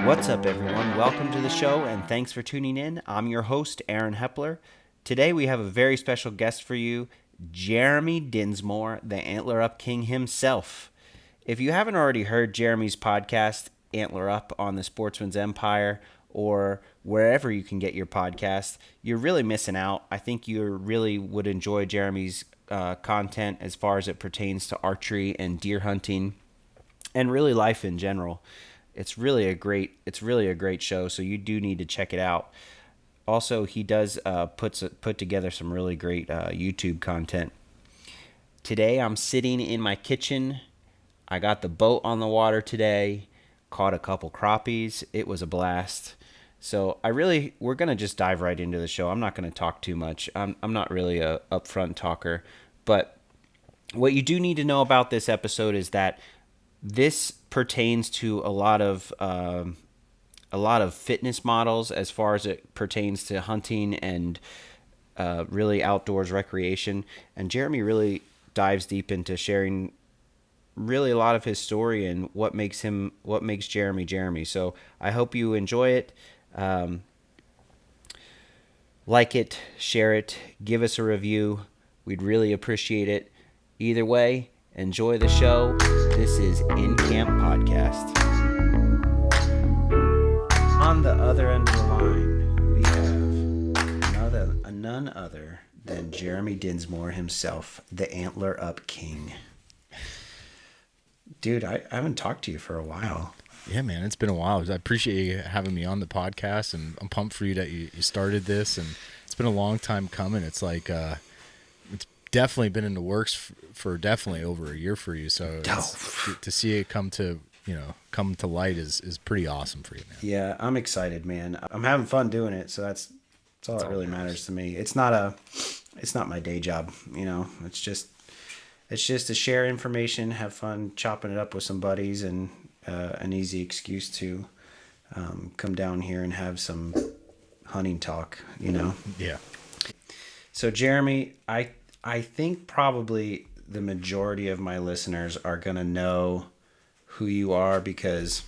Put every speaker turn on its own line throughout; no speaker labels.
What's up, everyone? Welcome to the show, and thanks for tuning in. I'm your host, Aaron Hepler. Today, we have a very special guest for you, Jeremy Dinsmore, the AntlerUp King himself. If you haven't already heard Jeremy's podcast, AntlerUp, on the Sportsman's Empire, or wherever you can get your podcast, you're really missing out. I think you really would enjoy Jeremy's content as far as it pertains to archery and deer hunting, and really life in general. It's really a great show, so you do need to check it out. Also, he does put together some really great YouTube content. Today, I'm sitting in my kitchen. I got the boat on the water today, caught a couple crappies. It was a blast. So we're going to just dive right into the show. I'm not going to talk too much. I'm not really a upfront talker, but what you do need to know about this episode is that this pertains to a lot of fitness models as far as it pertains to hunting and really outdoors recreation. And Jeremy really dives deep into sharing really a lot of his story and what makes Jeremy Jeremy. So I hope you enjoy it. Like it, share it, give us a review. We'd really appreciate it. Either way, enjoy the show. This is In Camp Podcast. On the other end of the line, we have none other than Jeremy Dinsmore himself, the AntlerUp King. Dude, I haven't talked to you for a while.
Yeah, man, it's been a while. I appreciate you having me on the podcast, and I'm pumped for you that you started this, and it's been a long time coming. It's like it's definitely been in the works for definitely over a year for you. So to see it come to light is pretty awesome for you, man.
Yeah, I'm excited, man. I'm having fun doing it, so that's all that really matters to me. It's not my day job, It's just to share information, have fun chopping it up with some buddies, and an easy excuse to come down here and have some hunting talk,
Yeah.
So Jeremy, I think probably the majority of my listeners are going to know who you are because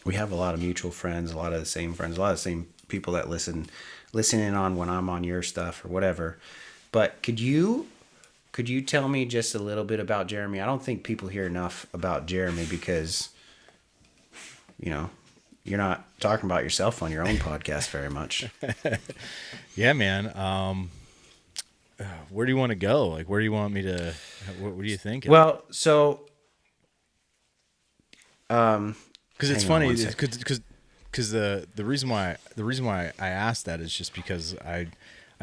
we have a lot of mutual friends, a lot of the same friends, a lot of the same people that listen in on when I'm on your stuff or whatever. But could you tell me just a little bit about Jeremy? I don't think people hear enough about Jeremy because, you're not talking about yourself on your own podcast very much.
Yeah, man. Where do you want to go? Like, where do you want me to? What do you think?
Well, so,
because it's funny, because the reason why I asked that is just because I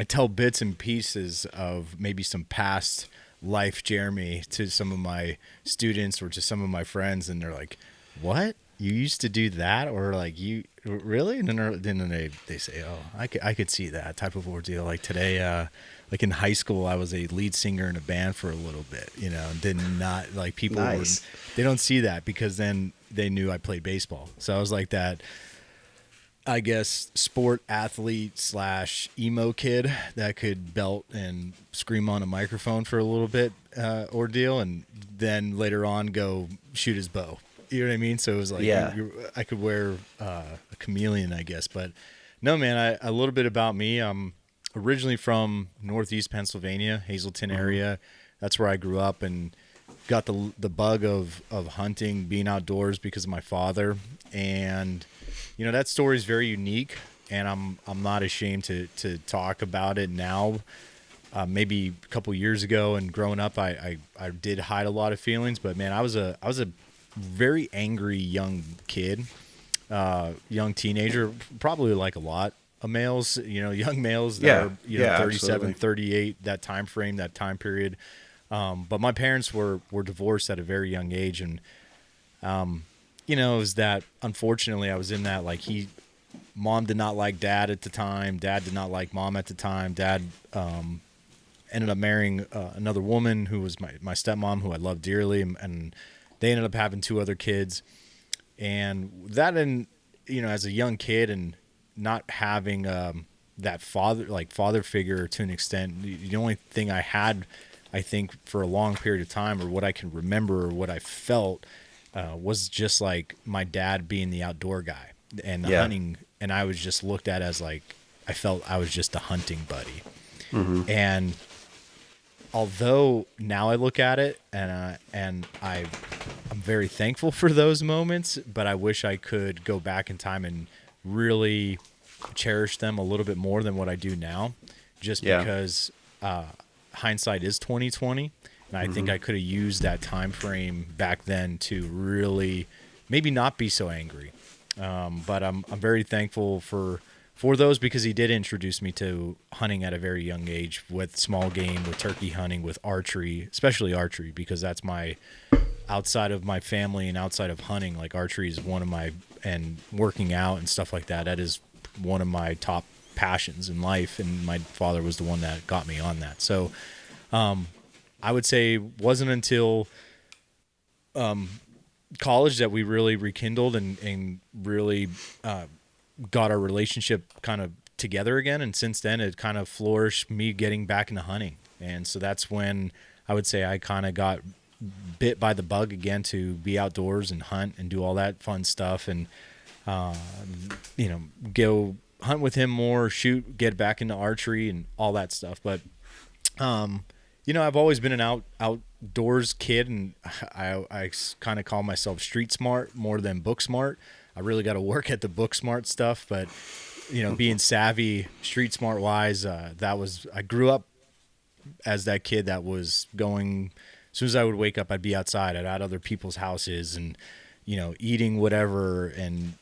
tell bits and pieces of maybe some past life Jeremy to some of my students or to some of my friends, and they're like, "What? You used to do that?" Or like, "You really?" And then they say, "Oh, I could see that type of ordeal." Like today, like in high school, I was a lead singer in a band for a little bit, and did not like people.
Nice.
They don't see that because then they knew I played baseball. So I was like that, I guess, sport athlete / emo kid that could belt and scream on a microphone for a little bit ordeal, and then later on go shoot his bow. You know what I mean? So it was like,
yeah.
I could wear a chameleon, I guess. But no, man, a little bit about me. I'm originally from Northeast Pennsylvania, Hazleton area. That's where I grew up and got the bug of hunting, being outdoors because of my father. And, that story is very unique, and I'm not ashamed to talk about it now. Maybe a couple years ago and growing up, I did hide a lot of feelings, but man, I was a very angry young kid, young teenager, probably like a lot of males, young males that are 37,
absolutely.
38, that time frame, that time period. But my parents were divorced at a very young age, and it was that, unfortunately, I was in that, like, mom did not like dad at the time, dad did not like mom at the time. Dad ended up marrying another woman who was my stepmom, who I loved dearly, and they ended up having 2 other kids. And that, as a young kid and not having that father figure to an extent, the only thing I had, I think, for a long period of time, or what I can remember or what I felt, was just like my dad being the outdoor guy. and the
Yeah.
hunting, and I was just looked at as like, I felt I was just a hunting buddy. And although now I look at it and I'm very thankful for those moments, but I wish I could go back in time and really cherish them a little bit more than what I do now, just because hindsight is 20/20, and I think I could have used that time frame back then to really maybe not be so angry. But I'm very thankful for those, because he did introduce me to hunting at a very young age, with small game, with turkey hunting, with archery, especially archery, because that's my, outside of my family and outside of hunting, like archery is one of my, and working out and stuff like that, that is one of my top passions in life. And my father was the one that got me on that. So I would say wasn't until college that we really rekindled and really got our relationship kind of together again. And since then it kind of flourished, me getting back into hunting. And so that's when I would say I kind of got bit by the bug again to be outdoors and hunt and do all that fun stuff. And, go hunt with him more, shoot, get back into archery and all that stuff. But, I've always been an outdoors kid, and I kind of call myself street smart more than book smart. I really got to work at the book smart stuff, but being savvy, street smart wise, I grew up as that kid that was going, as soon as I would wake up, I'd be outside. I'd at other people's houses and, eating whatever and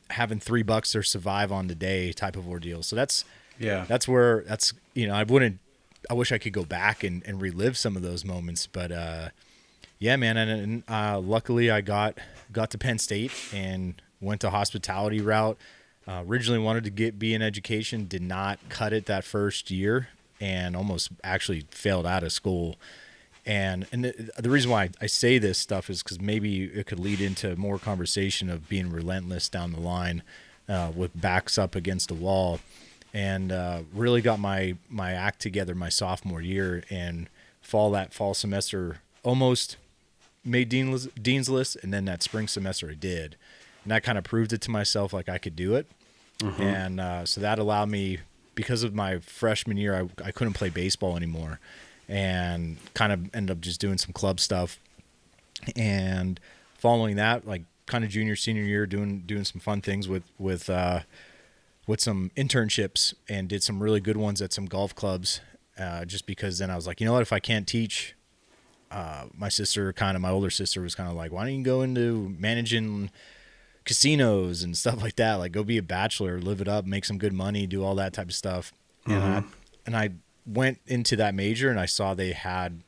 having $3 to survive on the day type of ordeal. So that's where I wish I could go back and relive some of those moments, but yeah, man. And luckily I got to Penn State and went to hospitality route. Originally wanted to be in education, did not cut it that first year, and almost actually failed out of school. And the reason why I say this stuff is because maybe it could lead into more conversation of being relentless down the line, with backs up against the wall, and really got my act together my sophomore year, and fall semester almost made dean's list, and then that spring semester I did, and that kind of proved it to myself like I could do it. And so that allowed me, because of my freshman year, I couldn't play baseball anymore, and kind of ended up just doing some club stuff. And following that, like kind of junior, senior year, doing some fun things with some internships, and did some really good ones at some golf clubs, just because then I was like, you know what, if I can't teach, my older sister was kind of like, why don't you go into managing casinos and stuff like that? Like, go be a bachelor, live it up, make some good money, do all that type of stuff. And I went into that major, and I saw they had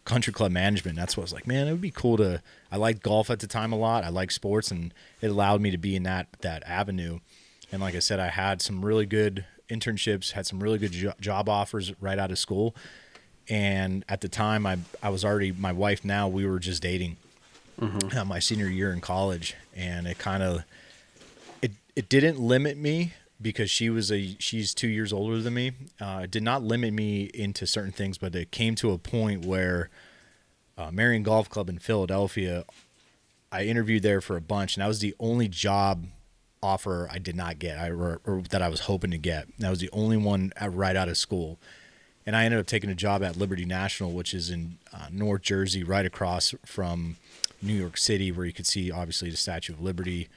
country club management. That's what I was like, man, it would be cool to, I liked golf at the time a lot. I liked sports, and it allowed me to be in that avenue. And like I said, I had some really good internships, had some really good job offers right out of school. And at the time I was already, my wife now, we were just dating my senior year in college. And it kind of, it didn't limit me, because she's 2 years older than me. It did not limit me into certain things, but it came to a point where Marion Golf Club in Philadelphia, I interviewed there for a bunch, and that was the only job offer I did not get, or that I was hoping to get. That was the only one right out of school. And I ended up taking a job at Liberty National, which is in North Jersey, right across from New York City, where you could see obviously the Statue of Liberty.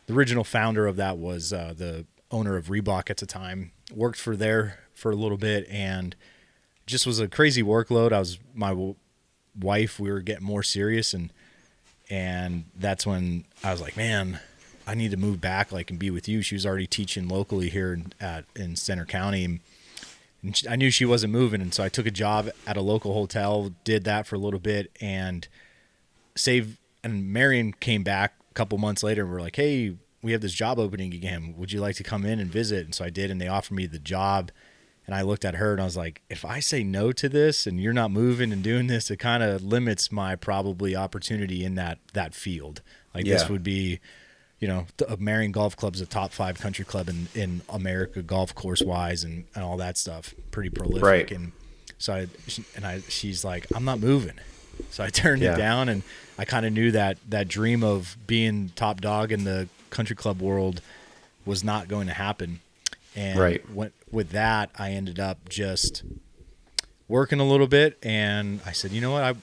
The original founder of that was the owner of Reebok at the time. Worked for there for a little bit, and just was a crazy workload. My wife, we were getting more serious, and that's when I was like, man, I need to move back, like, and be with you. She was already teaching locally here in Center County, and I knew she wasn't moving, and so I took a job at a local hotel, did that for a little bit, and Marion came back a couple months later, and we're like, hey, we have this job opening again. Would you like to come in and visit? And so I did, and they offered me the job. And I looked at her and I was like, if I say no to this and you're not moving and doing this, it kind of limits my probably opportunity in that field. Like, this would be, Marion Golf Club's a top 5 country club in America, golf course wise, and all that stuff. Pretty prolific.
Right.
And so she's like, I'm not moving. So I turned it down, and I kind of knew that dream of being top dog in the country club world was not going to happen. And
Right.
with that, I ended up just working a little bit, and I said, you know what,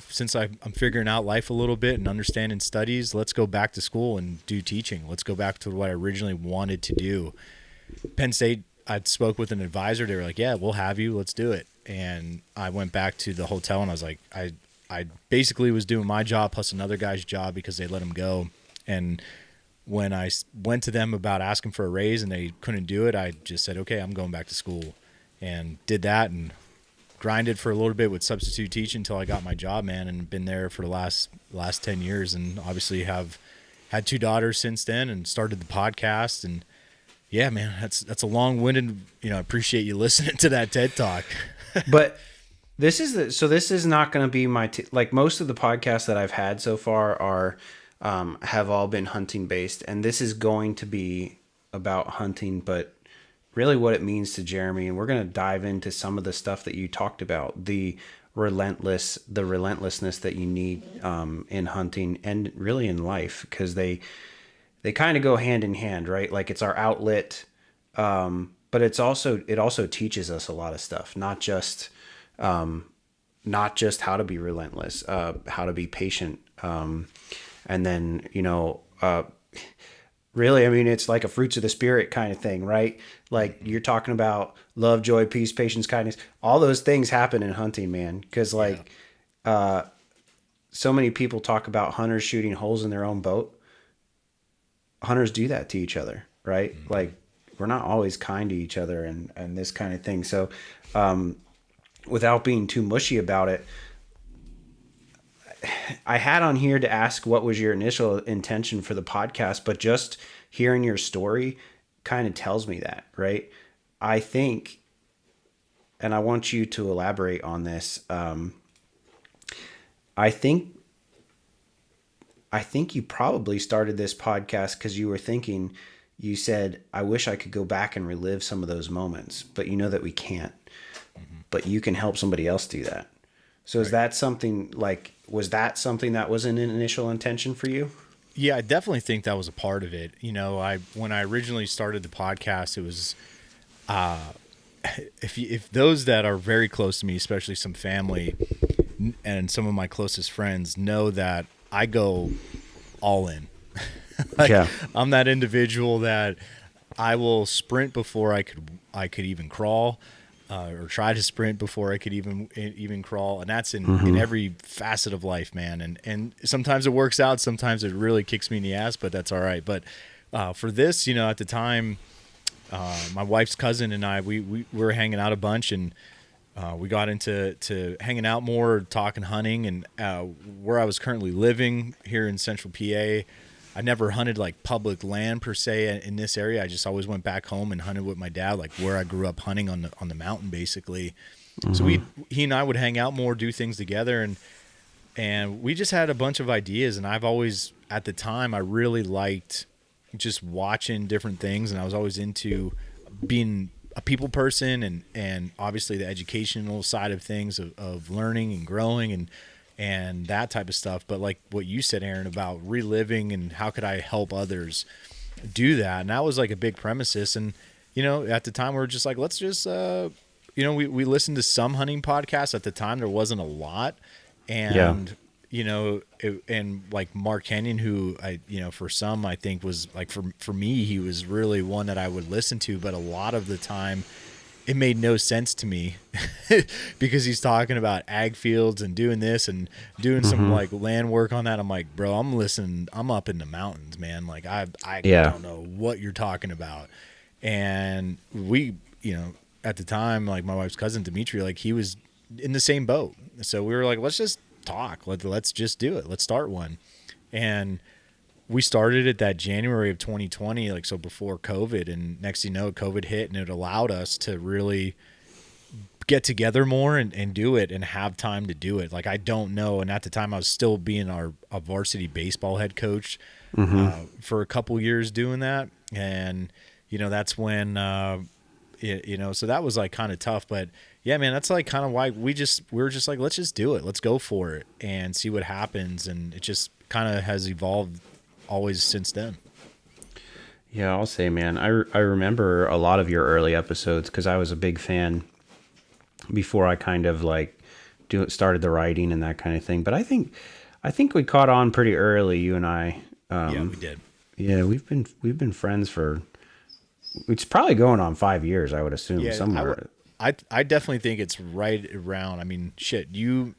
since I'm figuring out life a little bit and understanding studies, let's go back to school and do teaching. Let's go back to what I originally wanted to do. Penn State, I spoke with an advisor. They were like, yeah, we'll have you. Let's do it. And I went back to the hotel, and I was like, I basically was doing my job plus another guy's job because they let him go. And when I went to them about asking for a raise and they couldn't do it, I just said, okay, I'm going back to school, and did that and grinded for a little bit with substitute teaching until I got my job, man, and been there for the last 10 years, and obviously have had 2 daughters since then, and started the podcast. And yeah, man, that's a long-winded, I appreciate you listening to that TED Talk.
But this is not going to be like most of the podcasts that I've had so far are have all been hunting based, and this is going to be about hunting, but really what it means to Jeremy. And we're going to dive into some of the stuff that you talked about, the relentlessness that you need in hunting and really in life, because they kind of go hand in hand, right? Like it's our outlet, but it also teaches us a lot of stuff, not just how to be relentless, how to be patient, and then really, I mean, it's like a fruits of the spirit kind of thing, right? Like you're talking about love, joy, peace, patience, kindness. All those things happen in hunting, man. Because so many people talk about hunters shooting holes in their own boat. Hunters do that to each other, right? Mm-hmm. Like we're not always kind to each other and this kind of thing. So without being too mushy about it, I had on here to ask what was your initial intention for the podcast, but just hearing your story kind of tells me that, right? I think, and I want you to elaborate on this. I think you probably started this podcast because you were thinking, you said, I wish I could go back and relive some of those moments, but you know that we can't. Mm-hmm. But you can help somebody else do that. So is that something was that something that was an initial intention for you?
Yeah, I definitely think that was a part of it. When I originally started the podcast, it was, if those that are very close to me, especially some family and some of my closest friends, know that I go all in. I'm that individual that I will sprint before I could even crawl. Or try to sprint before I could even crawl. And that's in every facet of life, man. And sometimes it works out. Sometimes it really kicks me in the ass, but that's all right. But for this, at the time, my wife's cousin and I, we were hanging out a bunch, and we got into hanging out more, talking hunting. And where I was currently living here in central PA, I never hunted like public land per se in this area. I just always went back home and hunted with my dad, like where I grew up hunting on the mountain, basically. Mm-hmm. So he and I would hang out more, do things together, and we just had a bunch of ideas. And I've always, at the time, I really liked just watching different things, and I was always into being a people person and obviously the educational side of things of learning and growing and that type of stuff. But like what you said, Aaron, about reliving and how could I help others do that. And that was like a big premises. And, at the time we were just like, let's just, we listened to some hunting podcasts. At the time there wasn't a lot. And, and like Mark Kenyon, who for some, I think was like, for me, he was really one that I would listen to, but a lot of the time it made no sense to me because he's talking about ag fields and doing this and doing some like land work on that. I'm like, bro, I'm listening. I'm up in the mountains, man. Like I don't know what you're talking about. And we, at the time, like my wife's cousin, Dimitri, like he was in the same boat. So we were like, let's just talk. Let's just do it. Let's start one. And we started it that January of 2020, like so before COVID, and next thing you know, COVID hit, and it allowed us to really get together more and do it and have time to do it. Like I don't know, and at the time I was still being a varsity baseball head coach for a couple years doing that, and that's when so that was like kind of tough. But yeah, man, that's like kind of why we were just like, let's just do it, let's go for it and see what happens, and it just kind of has evolved always since then.
Yeah, I'll say, man, I remember a lot of your early episodes because I was a big fan before I kind of like started the writing and that kind of thing. But I think we caught on pretty early, you and I.
Yeah, we did.
Yeah, we've been friends for it's probably going on 5 years, I would assume
Yeah,
somewhere.
I definitely think it's right around. I mean, shit, Jim,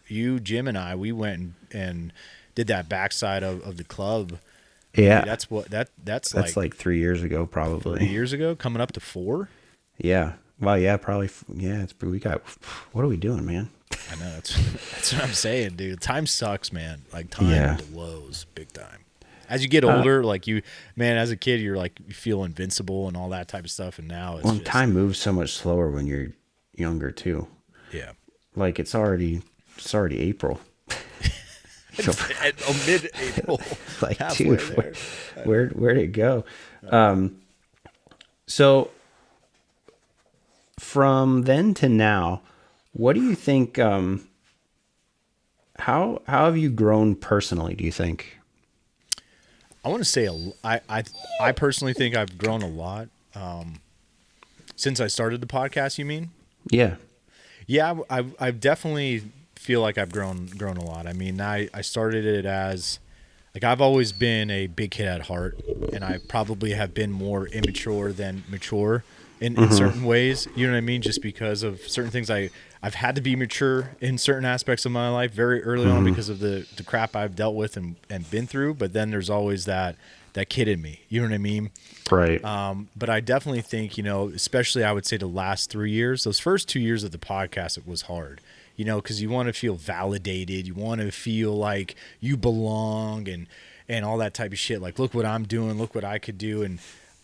and I, we went and did that backside of the club. Maybe
Yeah,
that's
that's like 3 years ago,
3
probably.
years ago, coming up to 4.
Yeah. Well, yeah, probably. Yeah, we got. What are we doing, man?
I know that's what I'm saying, dude. Time sucks, man. Like time
Yeah.
blows big time. As you get older, like man, as a kid, you're like you feel invincible and all that type of stuff, and now it's
Well,
just
time moves so much slower when you're younger too.
yeah.
Like it's already April. So,
Mid-April,
like,
halfway
dude,
there.
where'd it go? So from then to now, what do you think? How have you grown personally? Do you think?
I want to say I personally think I've grown a lot since I started the podcast. You mean?
Yeah.
Yeah, I definitely feel like I've grown a lot. I mean, I started it as like I've always been a big kid at heart, and I probably have been more immature than mature in certain ways. You know what I mean? Just because of certain things, I've had to be mature in certain aspects of my life very early on because of the crap I've dealt with and been through. But then there's always that kid in me. You know what I mean?
Right.
But I definitely think, especially I would say the last 3 years, those first 2 years of the podcast, it was hard, because you want to feel validated. You want to feel like you belong and all that type of shit. Like, look what I'm doing, look what I could do. And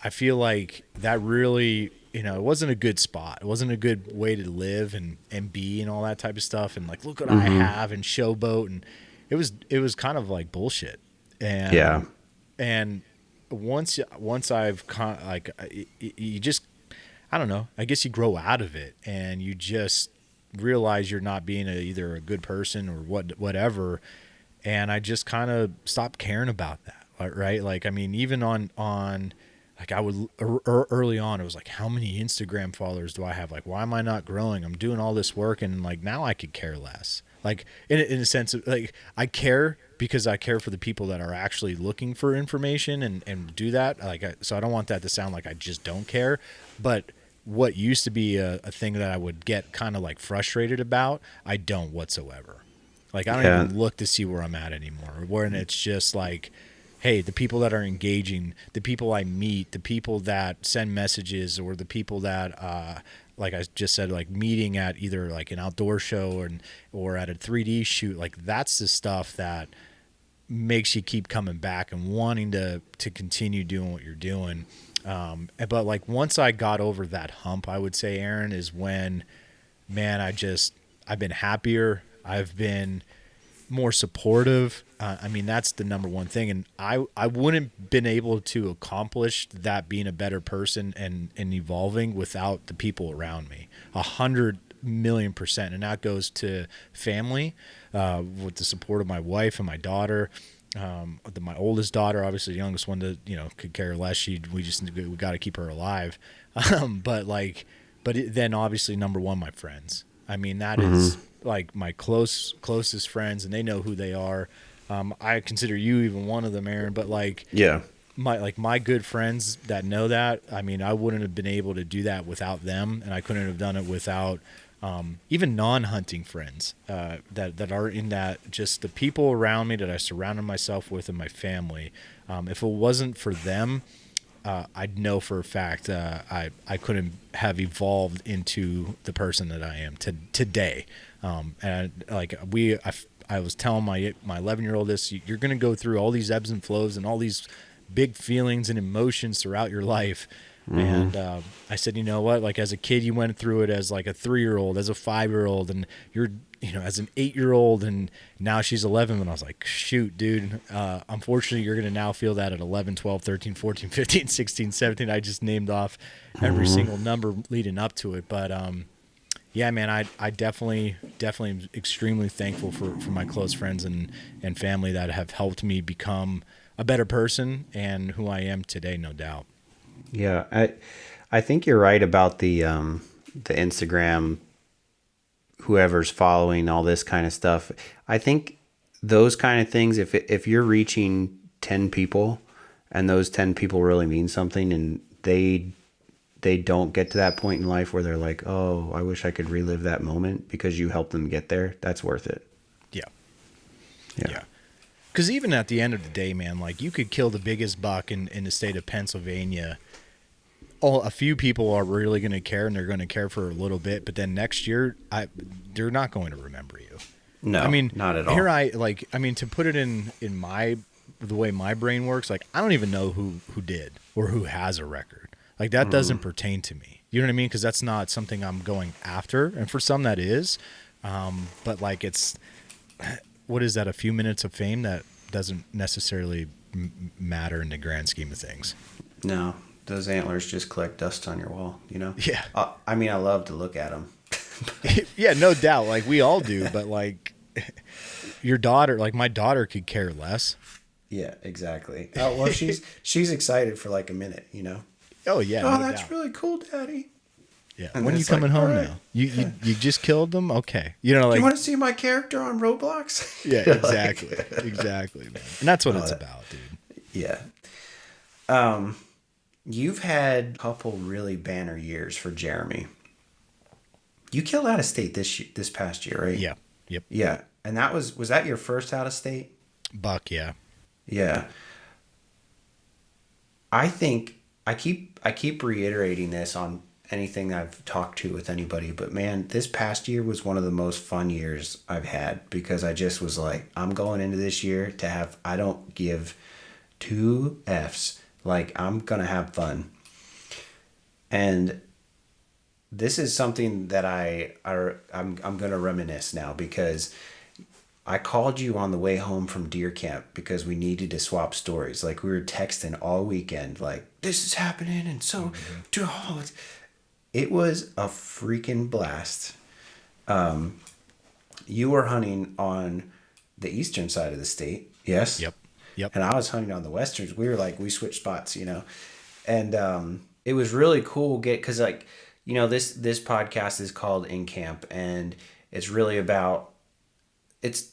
I feel like that really, it wasn't a good spot. It wasn't a good way to live and be and all that type of stuff. And like, look what I have and showboat. And it was kind of like bullshit. And,
Yeah.
and once I've you just, I don't know, I guess you grow out of it and you just realize you're not being either a good person or whatever. And I just kind of stopped caring about that. Right. Like, I mean, even on like I would early on, it was like, how many Instagram followers do I have? Like, why am I not growing? I'm doing all this work. And like, now I could care less. Like in a sense of like, I care because I care for the people that are actually looking for information and do that. Like, so I don't want that to sound like I just don't care, but what used to be a thing that I would get kind of like frustrated about, I don't whatsoever. Like, I don't even look to see where I'm at anymore. When it's just like, hey, the people that are engaging, the people I meet, the people that send messages, or the people that, like I just said, like meeting at either like an outdoor show or at a 3D shoot, like that's the stuff that makes you keep coming back and wanting to continue doing what you're doing. But like once I got over that hump, I would say, Aaron, is when, man, I've been happier. I've been more supportive. I mean, that's the number one thing. And I wouldn't been able to accomplish that, being a better person and evolving, without the people around me. 100,000,000%. And that goes to family, with the support of my wife and my daughter. My oldest daughter, obviously the youngest one, that could care less. We got to keep her alive. Then obviously number one, my friends. I mean, that is like my closest friends, and they know who they are. I consider you even one of them, Aaron. But like,
Yeah.
my good friends that know that. I mean, I wouldn't have been able to do that without them, and I couldn't have done it without even non-hunting friends that are in that. Just the people around me that I surrounded myself with, and my family. If it wasn't for them, I'd know for a fact I couldn't have evolved into the person that I am today. And like I was telling my 11-year-old this, you're going to go through all these ebbs and flows and all these big feelings and emotions throughout your life. And I said, you know what? Like, as a kid, you went through it as like a 3-year-old, as a 5-year-old, and you're, as an 8-year-old, and now she's 11. And I was like, shoot, dude. Unfortunately, you're going to now feel that at 11, 12, 13, 14, 15, 16, 17. I just named off every single number leading up to it. But, yeah, man, I definitely am extremely thankful for my close friends and family that have helped me become a better person and who I am today, no doubt.
Yeah, I think you're right about the Instagram, whoever's following all this kind of stuff. I think those kind of things, if you're reaching 10 people and those 10 people really mean something, and they don't get to that point in life where they're like, oh, I wish I could relive that moment because you helped them get there, that's worth it.
Yeah.
Yeah.
Because even at the end of the day, man, like you could kill the biggest buck in the state of Pennsylvania. A few people are really going to care, and they're going to care for a little bit, but then next year, they're not going to remember you.
No,
I mean,
not at all.
To put it in the way my brain works, like I don't even know who did or who has a record. Like that doesn't pertain to me. You know what I mean? Because that's not something I'm going after, and for some that is. But like it's, what is that? A few minutes of fame that doesn't necessarily matter in the grand scheme of things.
No. Those antlers just collect dust on your wall, you know?
Yeah.
I mean, I love to look at them.
Yeah, no doubt. Like we all do, but like your daughter, like my daughter could care less.
Yeah, exactly. Oh, well, she's excited for like a minute, you know?
Oh yeah.
Oh,
no
that's
doubt.
Really cool, Daddy.
Yeah.
And
when are you
it's
coming
like,
home
all right.
now? You just killed them? Okay. You know, like
you want to see my character on Roblox?
yeah, exactly. Exactly, man. And that's what it's about, dude.
Yeah. You've had a couple really banner years for Jeremy. You killed out of state this past year, right?
Yeah. Yep.
Yeah. And was that your first out of state?
Buck, yeah.
Yeah. I think I keep reiterating this on anything I've talked to with anybody, but man, this past year was one of the most fun years I've had because I just was like, I'm going into this year I don't give two F's. Like, I'm going to have fun. And this is something that I'm going to reminisce now because I called you on the way home from deer camp because we needed to swap stories. Like, we were texting all weekend, like, this is happening. And so, it was a freaking blast. You were hunting on the eastern side of the state. Yes.
Yep.
And I was hunting on the westerns. We switched spots, you know, and it was really cool. Because like, you know, this podcast is called In Camp, and it's really about, it's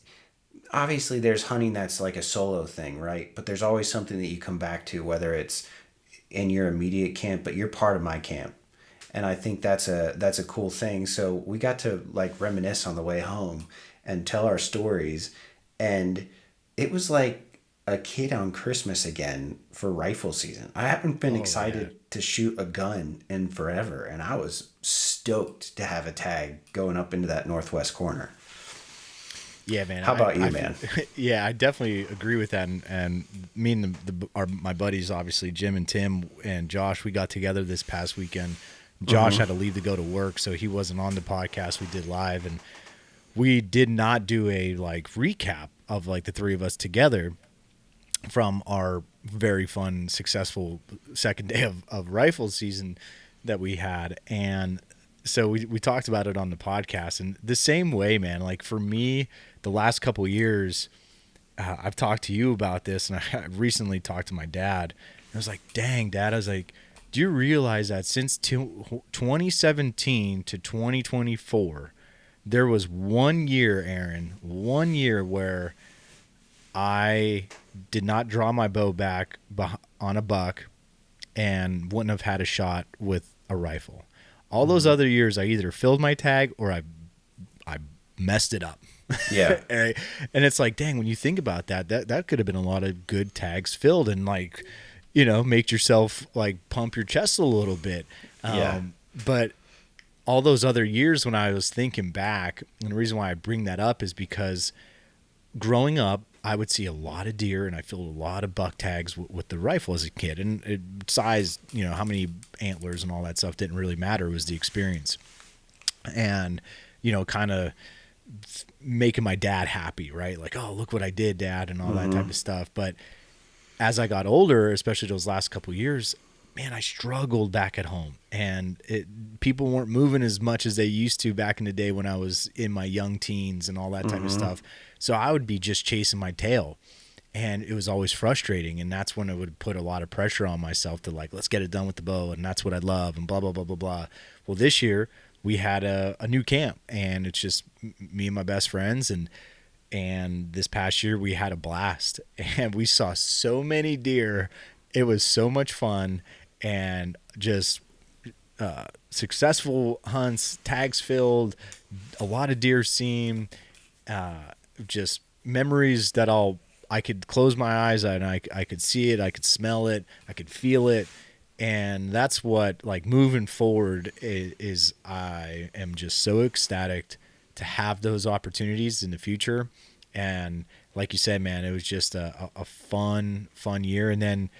obviously there's hunting that's like a solo thing, right? But there's always something that you come back to, whether it's in your immediate camp, but you're part of my camp. And I think that's a cool thing. So we got to like reminisce on the way home and tell our stories. And it was like a kid on Christmas again for rifle season. I haven't been excited to shoot a gun in forever. And I was stoked to have a tag going up into that northwest corner.
Yeah, man.
How about you, man?
Yeah, I definitely agree with that. And me and my buddies, obviously, Jim and Tim and Josh, we got together this past weekend. Josh had to leave to go to work, so he wasn't on the podcast. We did live, and we did not do a like recap of like the three of us together from our very fun, successful second day of rifle season that we had. And so we talked about it on the podcast. And the same way, man, like for me, the last couple of years, I've talked to you about this, and I recently talked to my dad. And I was like, dang, Dad, I was like, do you realize that since 2017 to 2024, there was 1 year, Aaron, 1 year where I did not draw my bow back on a buck and wouldn't have had a shot with a rifle. All those other years, I either filled my tag or I messed it up.
Yeah.
And it's like, dang, when you think about that could have been a lot of good tags filled and like, you know, make yourself like pump your chest a little bit.
Yeah.
But all those other years when I was thinking back, and the reason why I bring that up is because growing up, I would see a lot of deer, and I filled a lot of buck tags with the rifle as a kid. And size, you know, how many antlers and all that stuff didn't really matter. It was the experience. And, you know, kind of making my dad happy, right? Like, oh, look what I did, Dad, and all that type of stuff. But as I got older, especially those last couple of years, man, I struggled back at home. And people weren't moving as much as they used to back in the day when I was in my young teens and all that type of stuff. So I would be just chasing my tail. and it was always frustrating. And that's when I would put a lot of pressure on myself to like, let's get it done with the bow, and that's what I love, and blah blah blah blah blah. Well, this year we had a new camp, and it's just me and my best friends, and this past year we had a blast, and we saw so many deer. It was so much fun, and just successful hunts, tags filled, a lot of deer seen, just memories that I could close my eyes and I could see it, I could smell it, I could feel it. And that's what, like, moving forward is I am just so ecstatic to have those opportunities in the future. And like you said, man, it was just a fun year. And then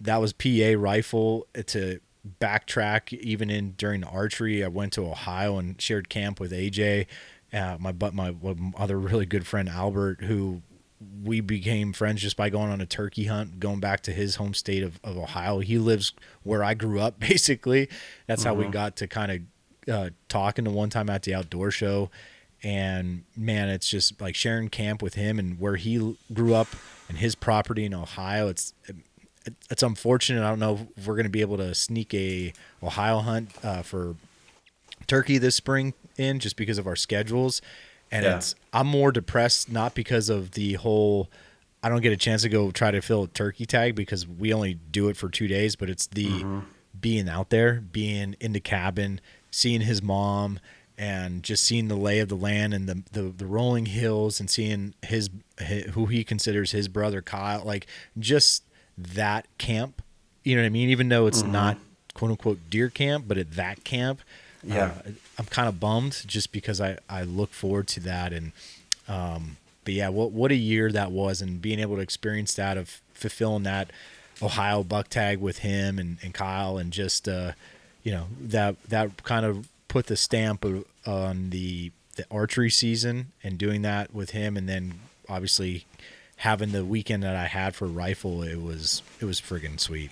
that was PA rifle. To backtrack, even during the archery, I went to Ohio and shared camp with AJ, my other really good friend Albert, who we became friends just by going on a turkey hunt, going back to his home state of Ohio. He lives where I grew up, basically. That's how we got to kind of talking to one time at the outdoor show. And man, it's just like sharing camp with him and where he grew up and his property in Ohio. It's unfortunate. I don't know if we're going to be able to sneak a Ohio hunt for turkey this spring in, just because of our schedules. And I'm more depressed, not because of the whole, I don't get a chance to go try to fill a turkey tag because we only do it for 2 days, but it's the being out there, being in the cabin, seeing his mom, and just seeing the lay of the land and the rolling hills, and seeing his who he considers his brother Kyle, like just that camp, you know what I mean? Even though it's not quote unquote deer camp, but at that camp, I'm kind of bummed just because I look forward to that. And but yeah, what a year that was, and being able to experience that, of fulfilling that Ohio buck tag with him and Kyle, and just that kind of put the stamp on the archery season, and doing that with him, and then obviously having the weekend that I had for rifle, it was friggin' sweet.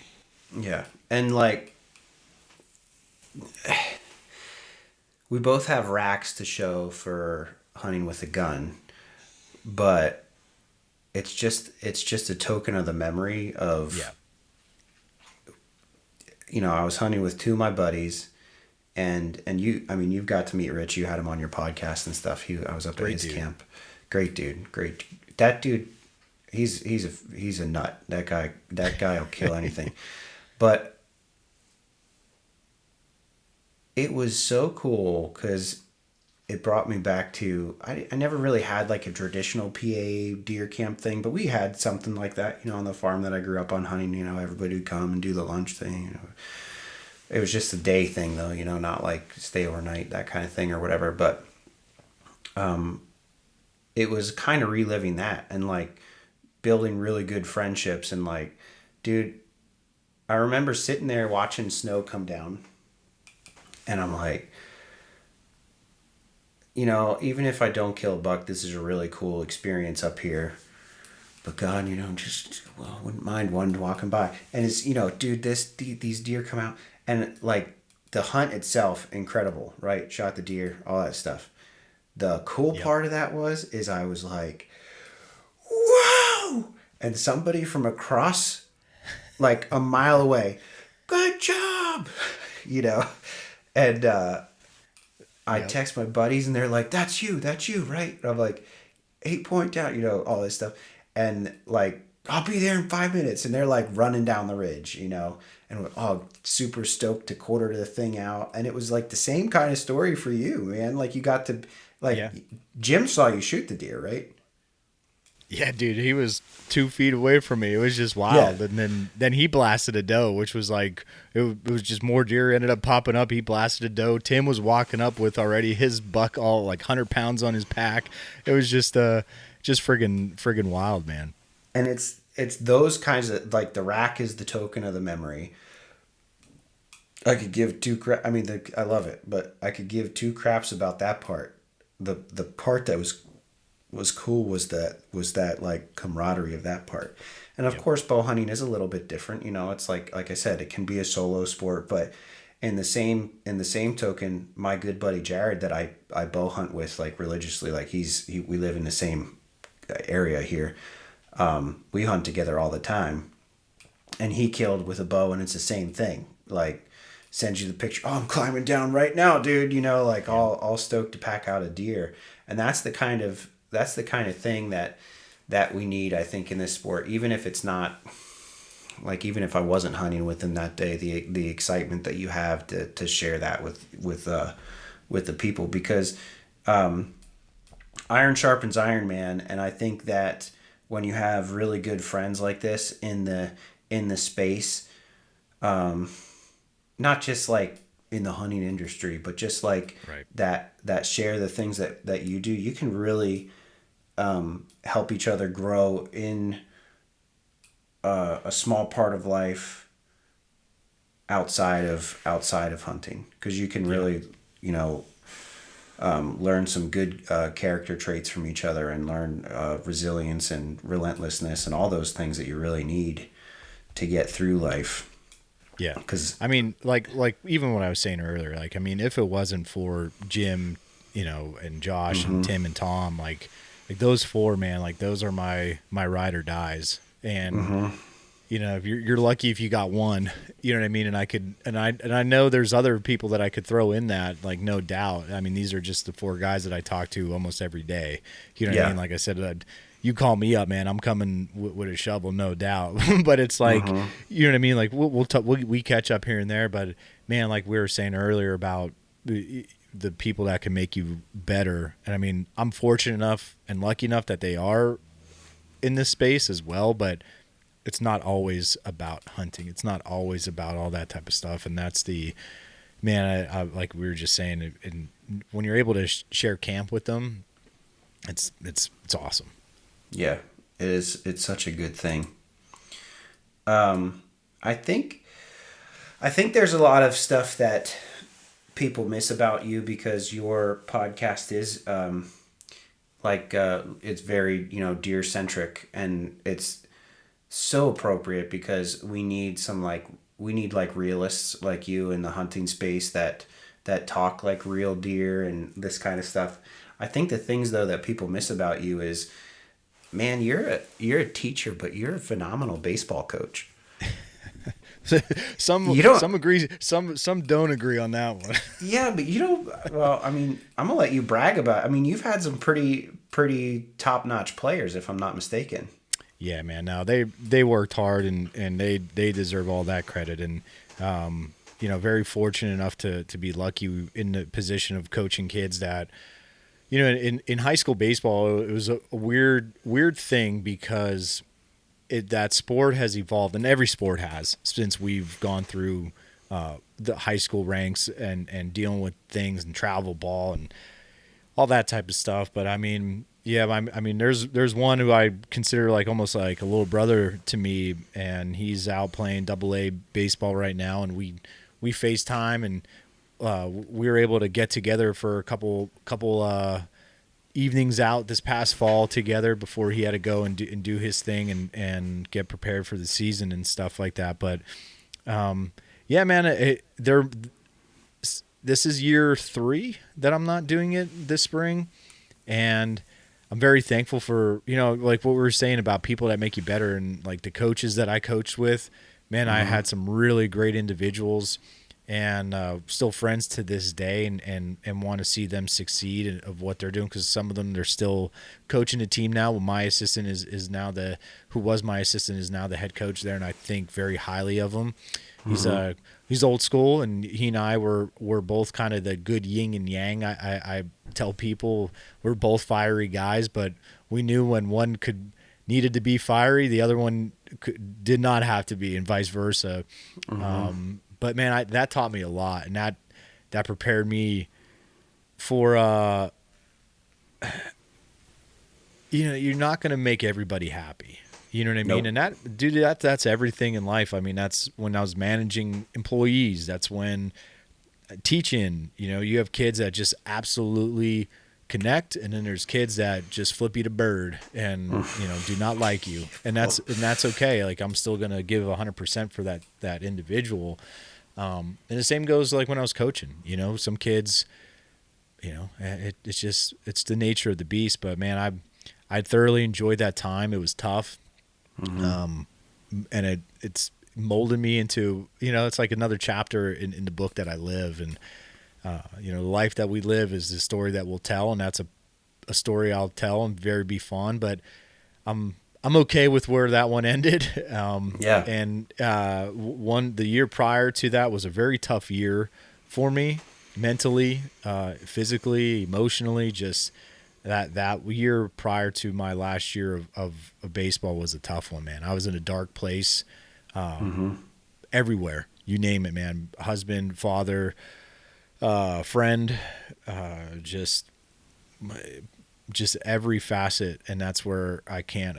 Yeah. And like, we both have racks to show for hunting with a gun, but it's just a token of the memory of, I was hunting with two of my buddies, and you've got to meet Rich. You had him on your podcast and stuff. I was up at his camp. Great dude. Great. That dude, he's a nut. That guy will kill anything. But it was so cool because it brought me back to, I never really had like a traditional PA deer camp thing, but we had something like that, on the farm that I grew up on hunting. Everybody would come and do the lunch thing. It was just a day thing though, not like stay overnight, that kind of thing or whatever. But it was kind of reliving that and like building really good friendships. And like, dude, I remember sitting there watching snow come down, and I'm like, even if I don't kill a buck, this is a really cool experience up here. But God, wouldn't mind one walking by. And it's, dude, these deer come out, and like the hunt itself, incredible, right? Shot the deer, all that stuff. The cool part of that is I was like, whoa! And somebody from across, like a mile away, good job, And I text my buddies, and they're like, that's you, right? And I'm like, 8-point down, all this stuff. And like, I'll be there in 5 minutes. And they're like running down the ridge, and we're all super stoked to quarter the thing out. And it was like the same kind of story for you, man. Like you got to, Jim saw you shoot the deer, right?
Yeah, dude, he was 2 feet away from me. It was just wild. Yeah. And then he blasted a doe, which was like, it was just more deer ended up popping up. He blasted a doe. Tim was walking up with already his buck, all like 100 pounds on his pack. It was just friggin' wild, man. And
it's those kinds of, like, the rack is the token of the memory. I could give I love it, but I could give two craps about that part. The part that was cool was that like camaraderie of that part. And of course bow hunting is a little bit different. It's like I said, it can be a solo sport, but in the same token, my good buddy Jared that I bow hunt with like religiously, like we live in the same area here. We hunt together all the time, and he killed with a bow, and it's the same thing. Like, sends you the picture. Oh, I'm climbing down right now, dude. You know, like all stoked to pack out a deer, and that's the kind of thing that we need, I think, in this sport. Even if it's not like, even if I wasn't hunting with him that day, the excitement that you have to share that with the people, because iron sharpens iron, man. And I think that when you have really good friends like this in the space, not just like in the hunting industry, but just like
Right.
that share the things that you do, you can really help each other grow in a small part of life outside of hunting, because you can really, you know, learn some good character traits from each other, and learn resilience and relentlessness and all those things that you really need to get through life.
Yeah.
'Cause
I mean, like even what I was saying earlier, like, I mean, if it wasn't for Jim, you know, and Josh and Tim and Tom, like those four, man, like those are my ride or dies. And you know, if you're lucky if you got one, you know what I mean? And I know there's other people that I could throw in that, like, no doubt. I mean, these are just the four guys that I talk to almost every day. You know what I mean? Like I said, you call me up, man, I'm coming with a shovel, no doubt. But it's like, you know what I mean? Like we catch up here and there, but man, like we were saying earlier about the people that can make you better. And I mean, I'm fortunate enough and lucky enough that they are in this space as well, but it's not always about hunting. It's not always about all that type of stuff. And that's the, man, I like we were just saying, and when you're able to share camp with them, it's awesome.
Yeah, it is. It's such a good thing. I think there's a lot of stuff that people miss about you, because your podcast is it's very, you know, deer centric, and it's so appropriate, because we need realists like you in the hunting space that talk like real deer and this kind of stuff. I think the things though that people miss about you is, man, you're a teacher, but you're a phenomenal baseball coach.
Some agree, some don't agree on that one.
Yeah, but you don't. Well, I mean, I'm gonna let you brag about. I mean, you've had some pretty top notch players, if I'm not mistaken.
Yeah, man. No, they worked hard, and they deserve all that credit. And you know, very fortunate enough to be lucky in the position of coaching kids that, you know, in high school baseball, it was a weird thing, because that sport has evolved, and every sport has, since we've gone through the high school ranks and dealing with things and travel ball and all that type of stuff. But I mean, yeah, I mean, there's one who I consider like almost like a little brother to me, and he's out playing AA baseball right now, and we FaceTime, and we were able to get together for a couple evenings out this past fall together before he had to go and do his thing and get prepared for the season and stuff like that. But yeah, man, this is year 3 that I'm not doing it this spring, and I'm very thankful for, you know, like what we were saying about people that make you better, and like the coaches that I coached with, man, I had some really great individuals, and still friends to this day, and want to see them succeed of what they're doing, because some of them, they're still coaching a team now. Well, my assistant is now who was my assistant is now the head coach there, and I think very highly of him. He's old school, and he and I were both kind of the good yin and yang. I tell people we're both fiery guys, but we knew when one needed to be fiery, the other one did not have to be, and vice versa. But man, that taught me a lot, and that prepared me for you know, you're not going to make everybody happy. You know what I mean?
Nope.
And that's everything in life. I mean, that's when I was managing employees. That's when teaching, you know, you have kids that just absolutely connect, and then there's kids that just flip you the bird and, you know, do not like you. And that's okay. Like, I'm still going to give 100% for that individual. And the same goes like when I was coaching, you know, some kids, you know, it's the nature of the beast. But man, I thoroughly enjoyed that time. It was tough.
Mm-hmm.
And it's molded me into, it's like another chapter in the book that I live. And, the life that we live is the story that we'll tell. And that's a story I'll tell and be fond, but I'm okay with where that one ended.
Yeah.
And the year prior to that was a very tough year for me, mentally, physically, emotionally. Just that year prior to my last year of baseball was a tough one, man. I was in a dark place, everywhere, you name it, man. Husband, father, friend, just every facet. And that's where I can't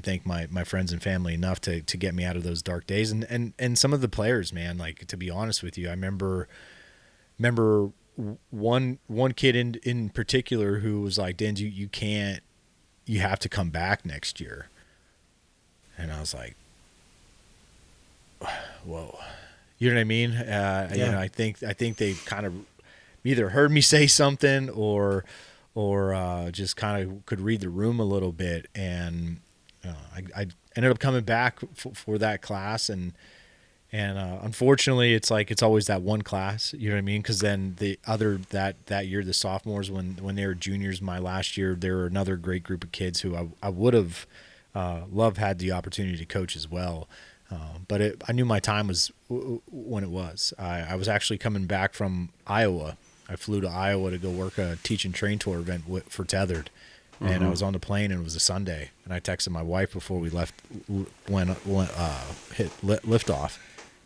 thank my friends and family enough to get me out of those dark days. And some of the players, man, like, to be honest with you, I remember one kid in particular who was like, "Dins, you have to come back next year." And I was like, whoa, you know what I mean?
Yeah.
I think they kind of either heard me say something or just kind of could read the room a little bit. And I ended up coming back for that class. And unfortunately, it's like it's always that one class, you know what I mean? Because then the other that year, the sophomores, when they were juniors, my last year, there were another great group of kids who I would have loved had the opportunity to coach as well. But I knew my time was when it was. I was actually coming back from Iowa. I flew to Iowa to go work a teach and train tour event for Tethered. And I was on the plane, and it was a Sunday. And I texted my wife before we hit liftoff.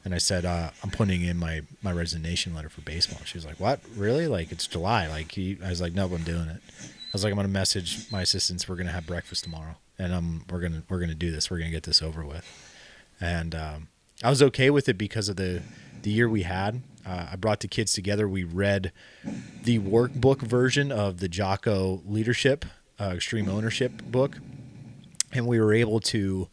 And I said, I'm putting in my resignation letter for baseball. She was like, "What? Really? Like, it's July." I was like, "Nope, I'm doing it." I was like, "I'm going to message my assistants. We're going to have breakfast tomorrow. And we're going to do this. We're going to get this over with." And I was okay with it because of the year we had. I brought the kids together. We read the workbook version of the Jocko Leadership Extreme Ownership book. And we were able to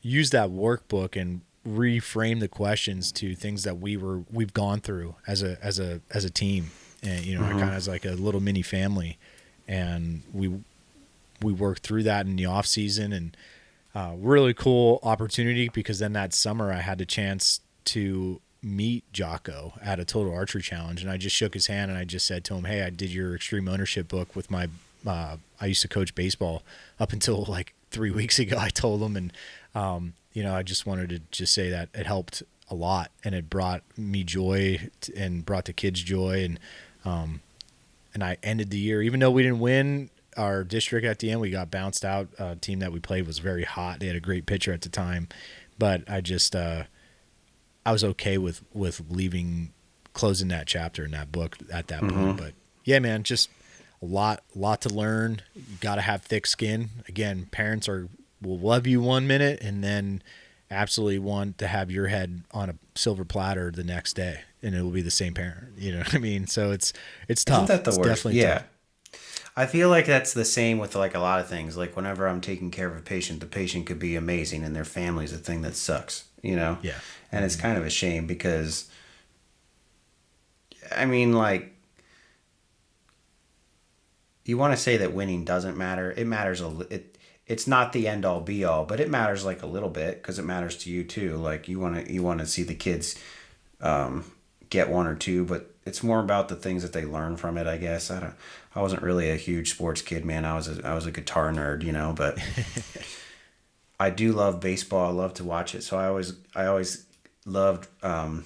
use that workbook and reframe the questions to things that we've gone through as a team, and kind of as like a little mini family. And we worked through that in the off season, and really cool opportunity, because then that summer I had the chance to meet Jocko at a Total Archery Challenge, and I just shook his hand and I just said to him, "Hey, I did your Extreme Ownership book with my I used to coach baseball up until like 3 weeks ago," I told him. And I just wanted to just say that it helped a lot, and it brought me joy and brought the kids joy. And I ended the year, even though we didn't win our district at the end, we got bounced out. A team that we played was very hot. They had a great pitcher at the time, but I just I was okay with closing that chapter in that book at that point. But yeah, man, just a lot to learn. You got to have thick skin. Again, parents will love you 1 minute and then absolutely want to have your head on a silver platter the next day, and it will be the same parent. You know what I mean? So it's tough.
Isn't that the
it's
worst?
definitely
Yeah.
tough.
I feel like that's the same with like a lot of things. Like whenever I'm taking care of a patient, the patient could be amazing and their family's the thing that sucks,
Yeah.
And it's kind of a shame because, I mean, like, you want to say that winning doesn't matter. It matters it's not the end all be all, but it matters like a little bit because it matters to you too. Like you want to see the kids get one or two, but it's more about the things that they learn from it, I guess. I wasn't really a huge sports kid, man. I was a guitar nerd, but I do love baseball. I love to watch it. So I always loved when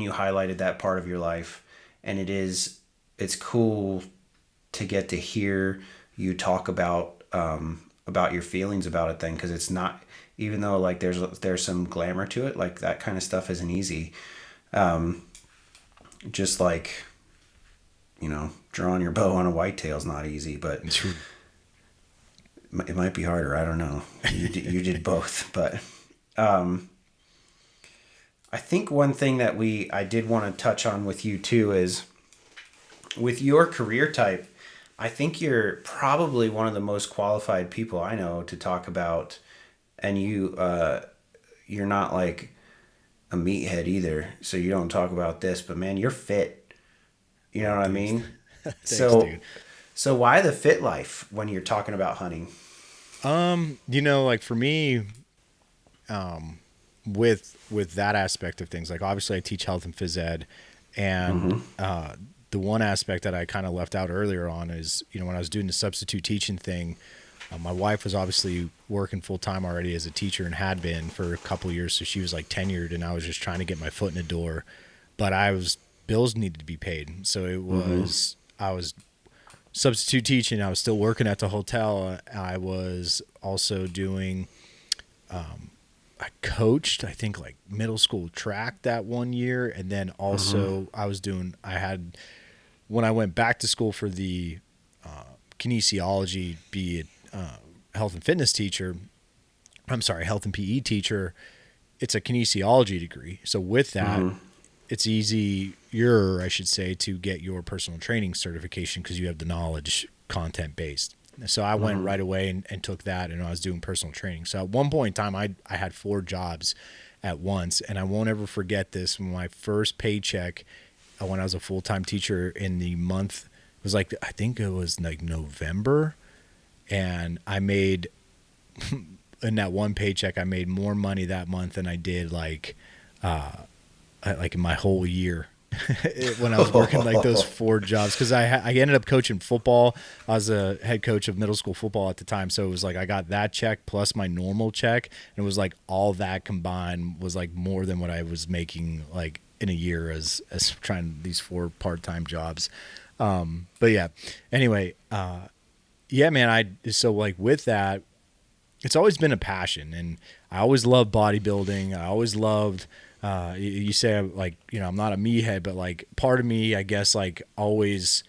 you highlighted that part of your life. And it's cool to get to hear you talk about your feelings about it then, because it's not, even though like there's some glamour to it, like that kind of stuff isn't easy. Just like, drawing your bow on a whitetail is not easy, but it might be harder. I don't know. You did both, but I think one thing that I did want to touch on with you too is with your career type. I think you're probably one of the most qualified people I know to talk about, and you're not like a meathead either, so you don't talk about this, but man, you're fit. You know what I mean?
Thanks,
so
dude.
So why the fit life when you're talking about hunting?
Like for me, with that aspect of things, like obviously I teach health and phys ed, and the one aspect that I kind of left out earlier on is, when I was doing the substitute teaching thing, my wife was obviously working full time already as a teacher and had been for a couple of years, so she was like tenured, and I was just trying to get my foot in the door, but bills needed to be paid, so it was I was substitute teaching. I was still working at the hotel. I was also doing. I coached, I think, like middle school track that one year. And then also when I went back to school for the kinesiology, be it health and fitness teacher, health and PE teacher, it's a kinesiology degree. So with that, it's easier, I should say, to get your personal training certification because you have the knowledge content based. So I went right away and took that, and I was doing personal training. So at one point in time, I had 4 jobs at once, and I won't ever forget this. My first paycheck when I was a full-time teacher in the month was I think it was like November, and I made, in that one paycheck, I made more money that month than I did like in my whole year. When I was working like those 4 jobs, because I ended up coaching football. I was a head coach of middle school football at the time, so it was like I got that check plus my normal check, and it was like all that combined was like more than what I was making like in a year as trying these 4 part-time jobs. But yeah, anyway, yeah, man, so like with that, it's always been a passion, and I always loved bodybuilding. I always loved you say like, I'm not a meathead, but like part of me, I guess, like always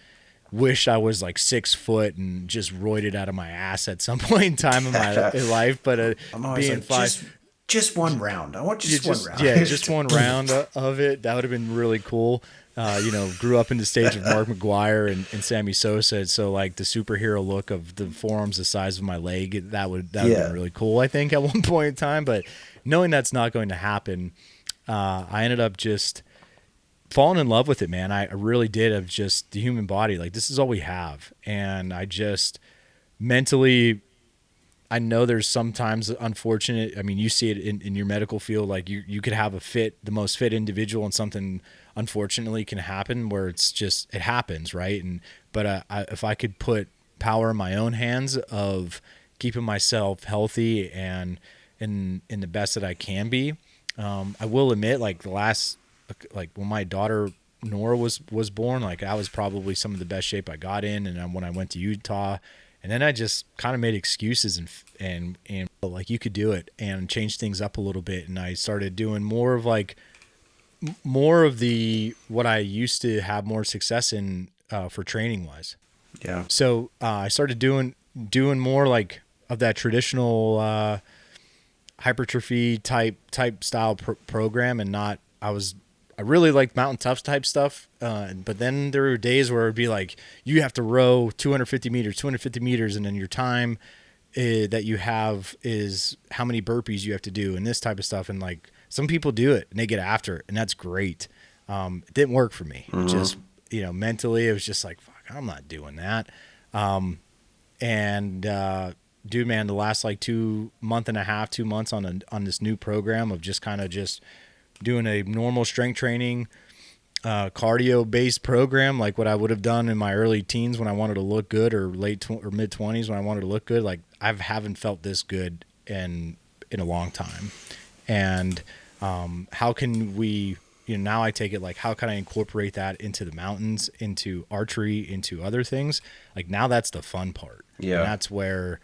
wished I was like 6 foot and just roided out of my ass at some point in time in my life. But
I'm always
being
like,
5,
just one round. I want just one round.
Yeah, just one round of it. That would have been really cool. Grew up in the stage of Mark McGuire and Sammy Sosa. So like the superhero look of the forearms the size of my leg, that would have been really cool, I think, at one point in time. But knowing that's not going to happen, I ended up just falling in love with it, man. I really did, of just the human body. Like, this is all we have. And I just mentally, I know there's sometimes unfortunate. I mean, you see it in your medical field. Like you could have the most fit individual, and something unfortunately can happen where it happens. Right. But if I could put power in my own hands of keeping myself healthy and in the best that I can be, I will admit, like when my daughter Nora was born, like I was probably some of the best shape I got in. And when I went to Utah, and then I just kind of made excuses and like, you could do it and change things up a little bit. And I started doing more of what I used to have more success in, for training wise.
Yeah.
So, I started doing more like of that traditional, hypertrophy type style program, and I really liked mountain tough type stuff. But then there were days where it'd be like, you have to row 250 meters. And then your time that you have is how many burpees you have to do and this type of stuff. And like, some people do it and they get after it, and that's great. It didn't work for me. Just, mentally, it was just like, fuck, I'm not doing that. Dude, man, the last like 2 months on this new program of just kind of just doing a normal strength training, cardio based program, like what I would have done in my early teens when I wanted to look good, or or mid 20s when I wanted to look good. Like, I haven't felt this good in a long time. And how can we, now I take it like, how can I incorporate that into the mountains, into archery, into other things? Like, now that's the fun part.
Yeah.
And that's where,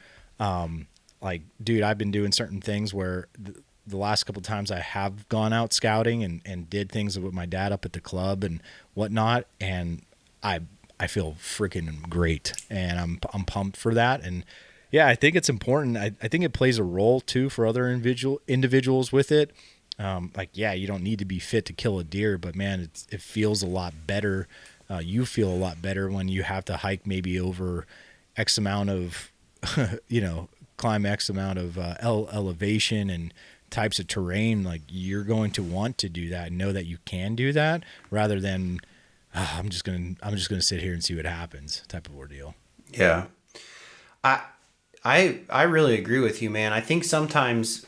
like, dude, I've been doing certain things where the last couple of times I have gone out scouting and did things with my dad up at the club and whatnot. And I feel freaking great, and I'm pumped for that. And yeah, I think it's important. I think it plays a role too for other individuals with it. Like, yeah, you don't need to be fit to kill a deer, but man, it feels a lot better. You feel a lot better when you have to hike maybe over X amount of, climb X amount of elevation and types of terrain. Like, you're going to want to do that and know that you can do that, rather than I'm just gonna sit here and see what happens type of ordeal.
Yeah. I I really agree with you, man. I think sometimes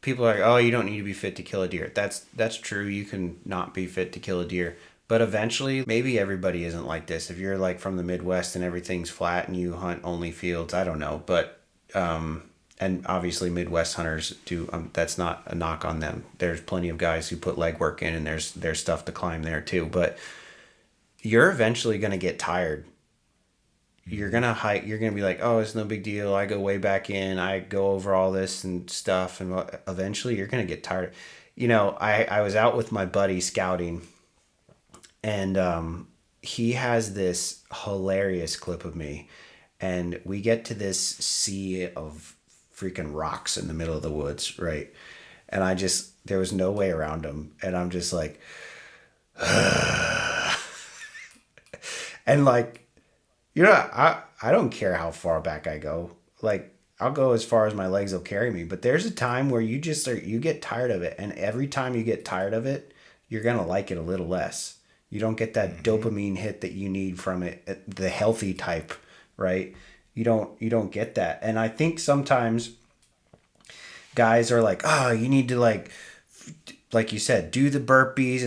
people are like, "Oh, you don't need to be fit to kill a deer." That's true. You can not be fit to kill a deer, but eventually, maybe everybody isn't like this. If you're like from the Midwest and everything's flat and you hunt only fields, I don't know, but and obviously Midwest hunters do. That's not a knock on them. There's plenty of guys who put legwork in, and there's stuff to climb there too. But you're eventually gonna get tired. You're gonna hike. You're gonna be like, oh, it's no big deal. I go way back in. I go over all this and stuff, and eventually you're gonna get tired. I was out with my buddy scouting, and he has this hilarious clip of me, and we get to this sea of freaking rocks in the middle of the woods, right? And there was no way around them, and I'm just like, and like, I don't care how far back I go. Like, I'll go as far as my legs will carry me. But there's a time where you get tired of it. And every time you get tired of it, you're going to like it a little less. You don't get that dopamine hit that you need from it, the healthy type, right? You don't get that. And I think sometimes guys are like, oh, you need to like you said, do the burpees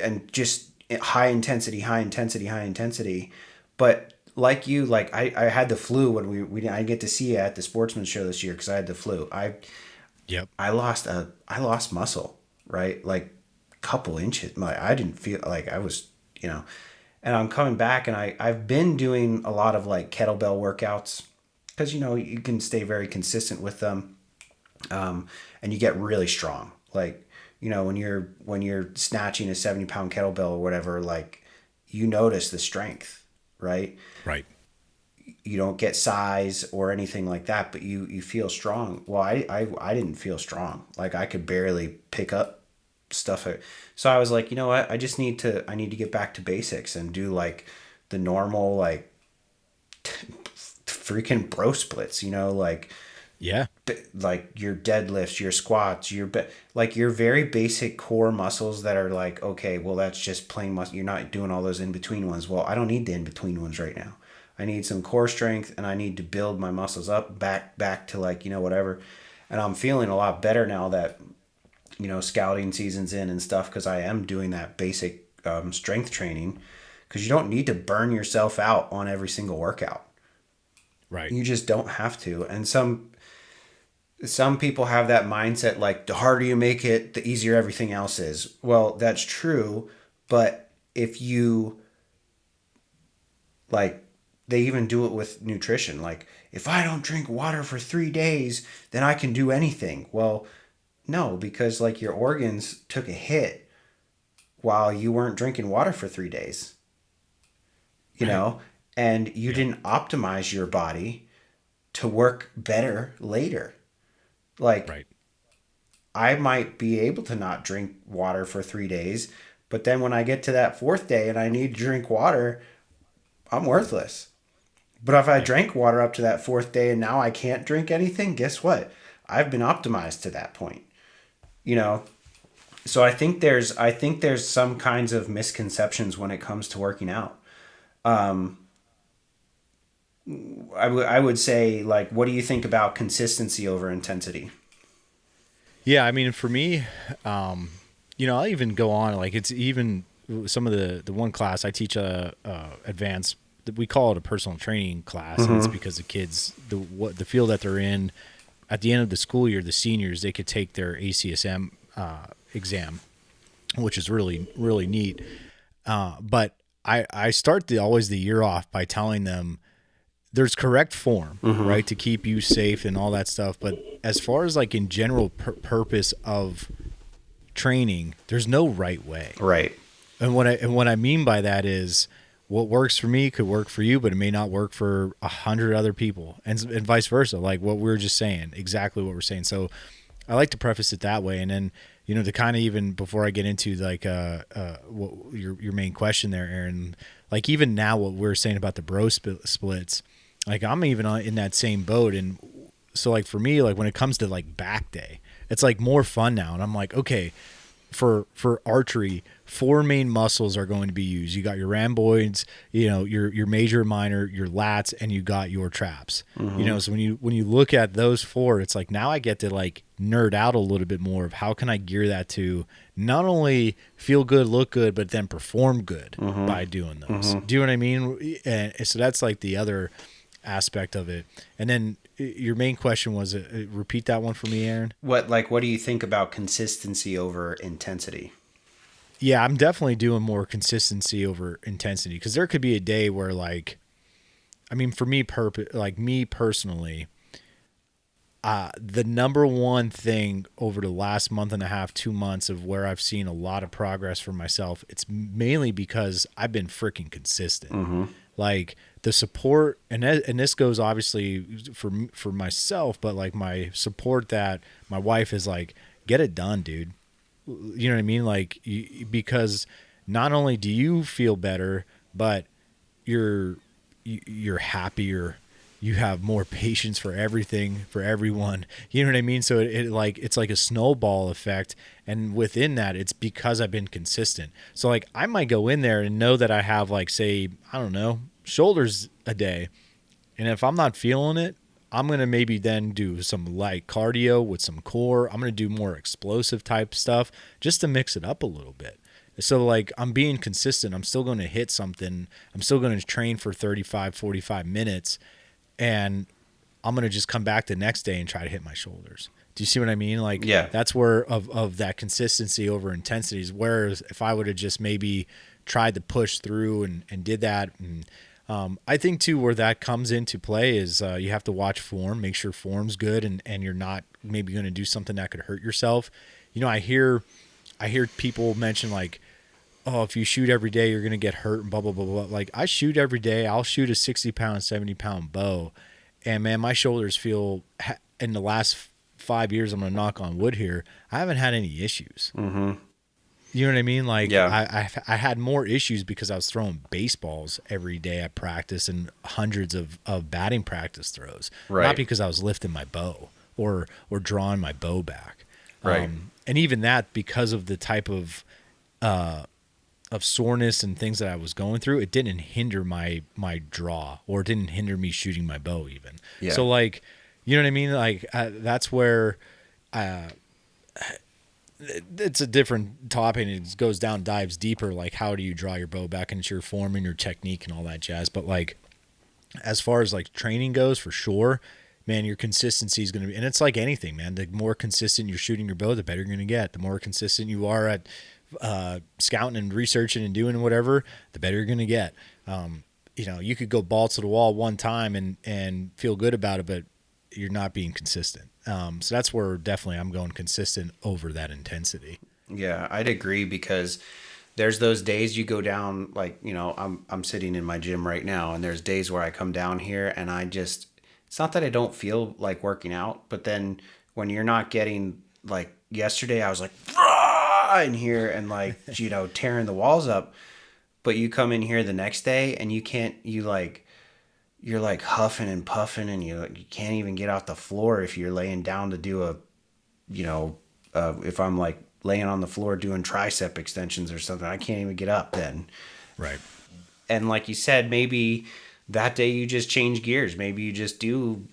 and just high intensity, high intensity, high intensity. But like you, like I had the flu when we I didn't get to see you at the sportsman show this year because I had the flu.
Yep.
I lost muscle, right? Like a couple inches. I didn't feel like I was, and I'm coming back and I've been doing a lot of like kettlebell workouts because, you can stay very consistent with them. And you get really strong. Like, when you're snatching a 70-pound kettlebell or whatever, like you notice the strength, right?
Right.
You don't get size or anything like that, but you feel strong. Well, I didn't feel strong. Like I could barely pick up stuff. So I was like, you know what? I need to get back to basics and do like the normal, like freaking bro splits, like,
Yeah.
like your deadlifts, your squats, like your very basic core muscles that are like, okay, well, that's just plain muscle. You're not doing all those in between ones. Well, I don't need the in between ones right now. I need some core strength and I need to build my muscles up back to like, whatever. And I'm feeling a lot better now that, scouting season's in and stuff, because I am doing that basic strength training, because you don't need to burn yourself out on every single workout.
Right.
You just don't have to. And some people have that mindset, like the harder you make it, the easier everything else is. Well, that's true. But if you like, they even do it with nutrition. Like, if I don't drink water for 3 days, then I can do anything. Well, no, because like your organs took a hit while you weren't drinking water for 3 days, and you didn't optimize your body to work better later. Like,
Right.
I might be able to not drink water for 3 days, but then when I get to that fourth day and I need to drink water, I'm worthless. But if I drank water up to that fourth day and now I can't drink anything, guess what? I've been optimized to that point. So I think there's some kinds of misconceptions when it comes to working out. I would say, like, what do you think about consistency over intensity?
Yeah. I mean, for me, I'll even go on, like it's even some of the one class I teach advanced, we call it a personal training class. And it's because the kids, the field that they're in at the end of the school year, the seniors, they could take their ACSM exam, which is really, really neat. But I start always the year off by telling them there's correct form, right, to keep you safe and all that stuff. But as far as like in general purpose of training, there's no right way.
Right.
And what I mean by that is what works for me could work for you, but it may not work for 100 other people, and vice versa. Like what we were just saying, exactly what we're saying. So I like to preface it that way. And then, to kind of, even before I get into like what your main question there, Aaron, like even now what we're saying about the bro splits, like I'm even in that same boat. And so like for me, like when it comes to like back day, it's like more fun now. And I'm like, okay, for archery, four main muscles are going to be used. You got your rhomboids, your major, minor, your lats, and you got your traps. So when you look at those four, it's like now I get to like nerd out a little bit more of how can I gear that to not only feel good, look good, but then perform good by doing those. Do you know what I mean? And so that's like the other aspect of it. And then your main question was, repeat that one for me, Aaron.
What do you think about consistency over intensity?
Yeah, I'm definitely doing more consistency over intensity, because there could be a day where, like, I mean, for me, me personally, the number one thing over the last month and a half, 2 months of where I've seen a lot of progress for myself, it's mainly because I've been freaking consistent. Like the support, and this goes obviously for myself, but like my support that my wife is like, get it done, dude. You know what I mean? Like, because not only do you feel better, but you're happier. You have more patience for everything, for everyone. You know what I mean? So it's like a snowball effect. And within that, it's because I've been consistent. So like I might go in there and know that I have like, say, I don't know, shoulders a day. And if I'm not feeling it, I'm going to maybe then do some light cardio with some core. I'm going to do more explosive type stuff just to mix it up a little bit. So like I'm being consistent. I'm still going to hit something. I'm still going to train for 35, 45 minutes. And I'm going to just come back the next day and try to hit my shoulders. Do you see what I mean? Like,
yeah,
that's where of that consistency over intensity is. Whereas if I would have just maybe tried to push through and did that. And I think too, where that comes into play is you have to watch form, make sure form's good. And you're not maybe going to do something that could hurt yourself. I hear people mention like, oh, if you shoot every day, you're going to get hurt and blah, blah, blah, blah. Like I shoot every day. I'll shoot a 60-pound, 70-pound bow. And man, my shoulders feel in the last 5 years, I'm going to knock on wood here, I haven't had any issues. You know what I mean? Like I had more issues because I was throwing baseballs every day at practice and hundreds of batting practice throws, not because I was lifting my bow or drawing my bow back. And even that, because of the type of soreness and things that I was going through, it didn't hinder my draw, or it didn't hinder me shooting my bow even. Yeah. So like, you know what I mean? Like that's where it's a different topic, and it goes down, dives deeper. Like how do you draw your bow back, and it's your form and your technique and all that jazz. But like, as far as like training goes, for sure, man, your consistency is going to be, and it's like anything, man, the more consistent you're shooting your bow, the better you're going to get. The more consistent you are at scouting and researching and doing whatever, the better you're going to get. You could go balls to the wall one time and feel good about it, but you're not being consistent. So that's where definitely I'm going consistent over that intensity.
Yeah, I'd agree, because there's those days you go down, like, I'm sitting in my gym right now, and there's days where I come down here and it's not that I don't feel like working out, but then when you're not getting, like yesterday I was like in here and like, tearing the walls up, but you come in here the next day and you're like huffing and puffing, and you can't even get off the floor if you're laying down to do if I'm like laying on the floor doing tricep extensions or something, I can't even get up then.
Right.
And like you said, maybe that day you just change gears. Maybe you just do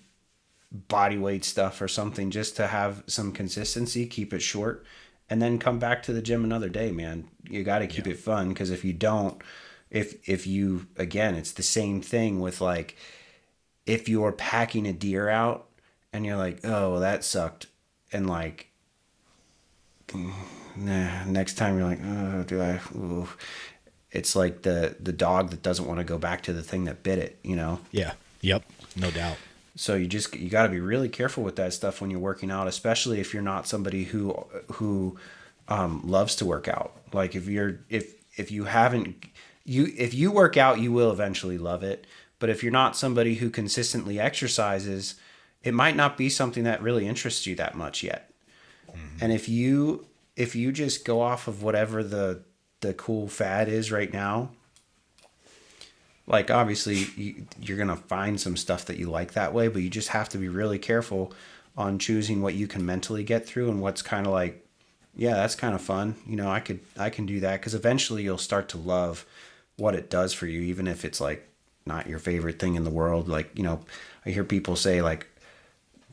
body weight stuff or something just to have some consistency, keep it short, and then come back to the gym another day, man. You got to keep it fun, because if you don't, if you, again, it's the same thing with like, if you're packing a deer out and you're like, oh, that sucked, and like, next time you're like, oh, do I? Ooh. It's like the dog that doesn't want to go back to the thing that bit it,
Yeah. Yep. No doubt.
So you got to be really careful with that stuff when you're working out, especially if you're not somebody who loves to work out. Like if you work out, you will eventually love it. But if you're not somebody who consistently exercises, it might not be something that really interests you that much yet. Mm-hmm. And if you just go off of whatever the cool fad is right now, like obviously you're going to find some stuff that you like that way, but you just have to be really careful on choosing what you can mentally get through and what's kind of like Yeah, that's kind of fun. I can do that because eventually you'll start to love what it does for you, even if it's like not your favorite thing in the world. Like, I hear people say like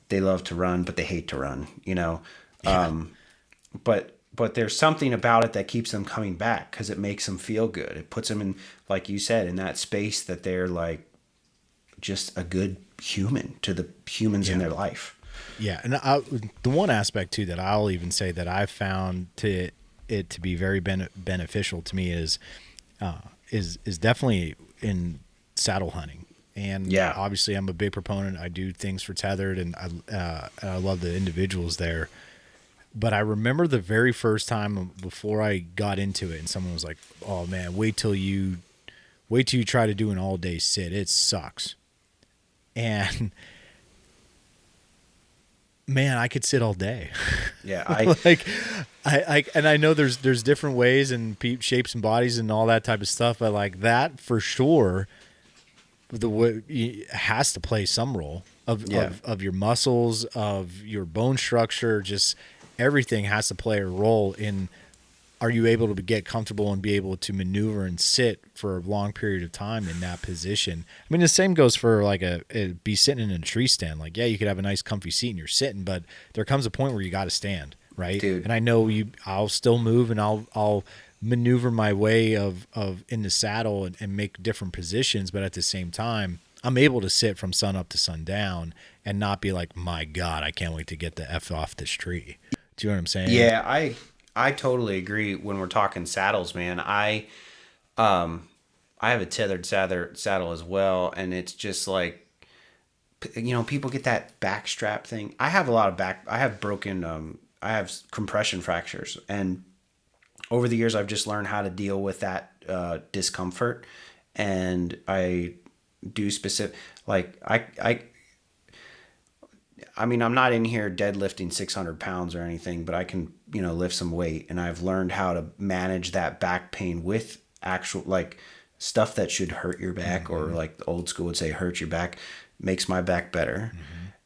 they love to run, but they hate to run.
Yeah.
But there's something about it that keeps them coming back because it makes them feel good. It puts them in, like you said, in that space that they're like just a good human to the humans in
Yeah.
their life.
Yeah, and the one aspect too that I'll even say that I've found it to be very beneficial to me is definitely in saddle hunting. And
Yeah.
obviously, I'm a big proponent. I do things for tethered, and I love the individuals there. But I remember the very first time before I got into it, and someone was like, "Oh man, wait till you try to do an all day sit. It sucks." And man, I could sit all day.
Yeah. I,
Like, and I know there's different ways and shapes and bodies and all that type of stuff, but like that for sure, the way has to play some role of your muscles, of your bone structure, just everything has to play a role in. Are you able to get comfortable and be able to maneuver and sit for a long period of time in that position? I mean, the same goes for like be sitting in a tree stand. Like, yeah, you could have a nice comfy seat and you're sitting, but there comes a point where you got to stand, right?
dude.
And I know I'll still move and I'll maneuver my way of in the saddle and make different positions, but at the same time, I'm able to sit from sun up to sundown and not be like, my God, I can't wait to get the F off this tree. Do you know what I'm saying?
Yeah, I totally agree when we're talking saddles, man. I have a tethered saddle as well, and it's just like people get that back strap thing. I have a lot of back. I have broken. I have compression fractures, and over the years, I've just learned how to deal with that discomfort, and I do specific like I mean, I'm not in here deadlifting 600 pounds or anything, but I can, lift some weight. And I've learned how to manage that back pain with actual, like, stuff that should hurt your back, or like the old school would say, hurt your back, makes my back better.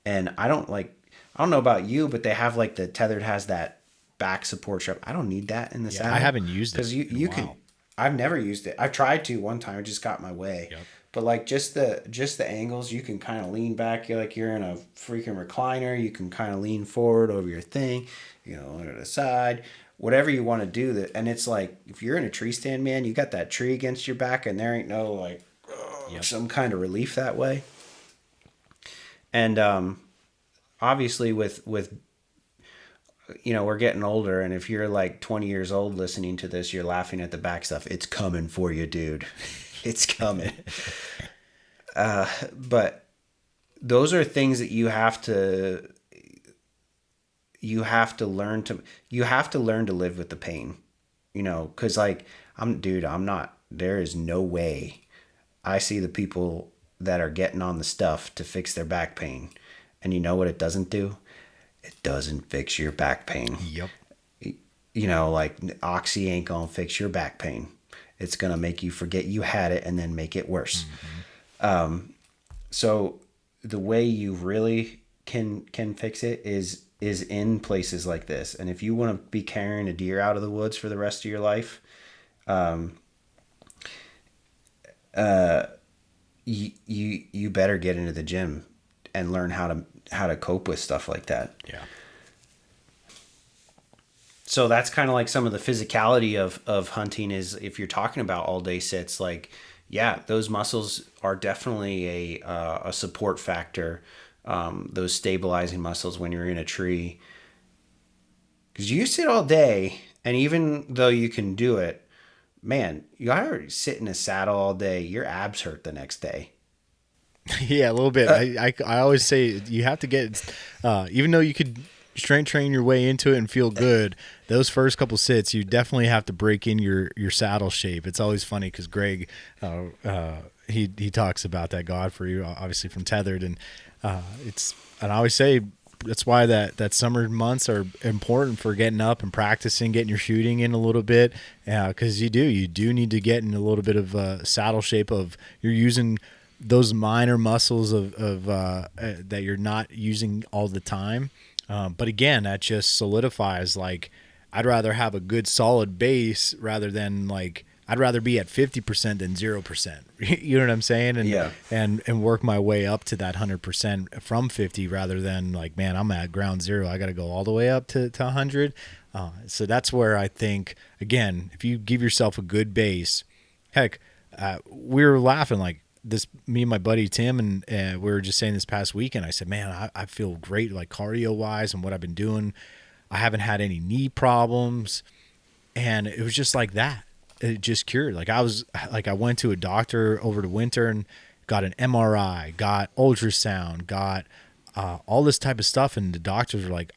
And I don't know about you, but they have like the tethered has that back support strap. I don't need that in the saddle.
I haven't used it
because you can. I've never used it. I've tried to one time. It just got in my way.
Yep.
But like just the angles, you can kind of lean back. You're like you're in a freaking recliner. You can kind of lean forward over your thing, to the side, whatever you want to do. That, and it's like if you're in a tree stand, man, you got that tree against your back, and there ain't no like some kind of relief that way. And obviously with we're getting older, and if you're like 20 years old listening to this, you're laughing at the back stuff. It's coming for you, dude. It's coming. But those are things that you have to learn to live with the pain, cause like I'm not, there is no way I see the people that are getting on the stuff to fix their back pain. And you know what it doesn't do? It doesn't fix your back pain.
Yep.
Like Oxy ain't gonna fix your back pain. It's gonna make you forget you had it and then make it worse. So the way you really can fix it is in places like this. And if you want to be carrying a deer out of the woods for the rest of your life, you better get into the gym and learn how to cope with stuff like that.
Yeah.
So that's kind of like some of the physicality of hunting is if you're talking about all day sits, like, yeah, those muscles are definitely a support factor. Those stabilizing muscles when you're in a tree, because you sit all day, and even though you can do it, man, you gotta sit in a saddle all day. Your abs hurt the next day.
Yeah, a little bit. I always say you have to get, even though you could strength train your way into it and feel good, those first couple sits, you definitely have to break in your saddle shape. It's always funny because Greg, he talks about that Godfrey, obviously from Tethered, and and I always say that's why that summer months are important for getting up and practicing, getting your shooting in a little bit, because you do need to get in a little bit of saddle shape of you're using those minor muscles of that you're not using all the time. But again, that just solidifies, like, I'd rather have a good solid base rather than like, I'd rather be at 50% than 0%. You know what I'm saying? And,
Yeah.
and work my way up to that 100% from 50 rather than like, man, I'm at ground zero. I got to go all the way up to 100. So that's where I think, again, if you give yourself a good base, heck, we were laughing like this, me and my buddy Tim, and we were just saying this past weekend, I said, man, I feel great, like cardio wise and what I've been doing. I haven't had any knee problems. And it was just like that. It just cured. Like I went to a doctor over the winter and got an MRI, got ultrasound, got all this type of stuff. And the doctors were like,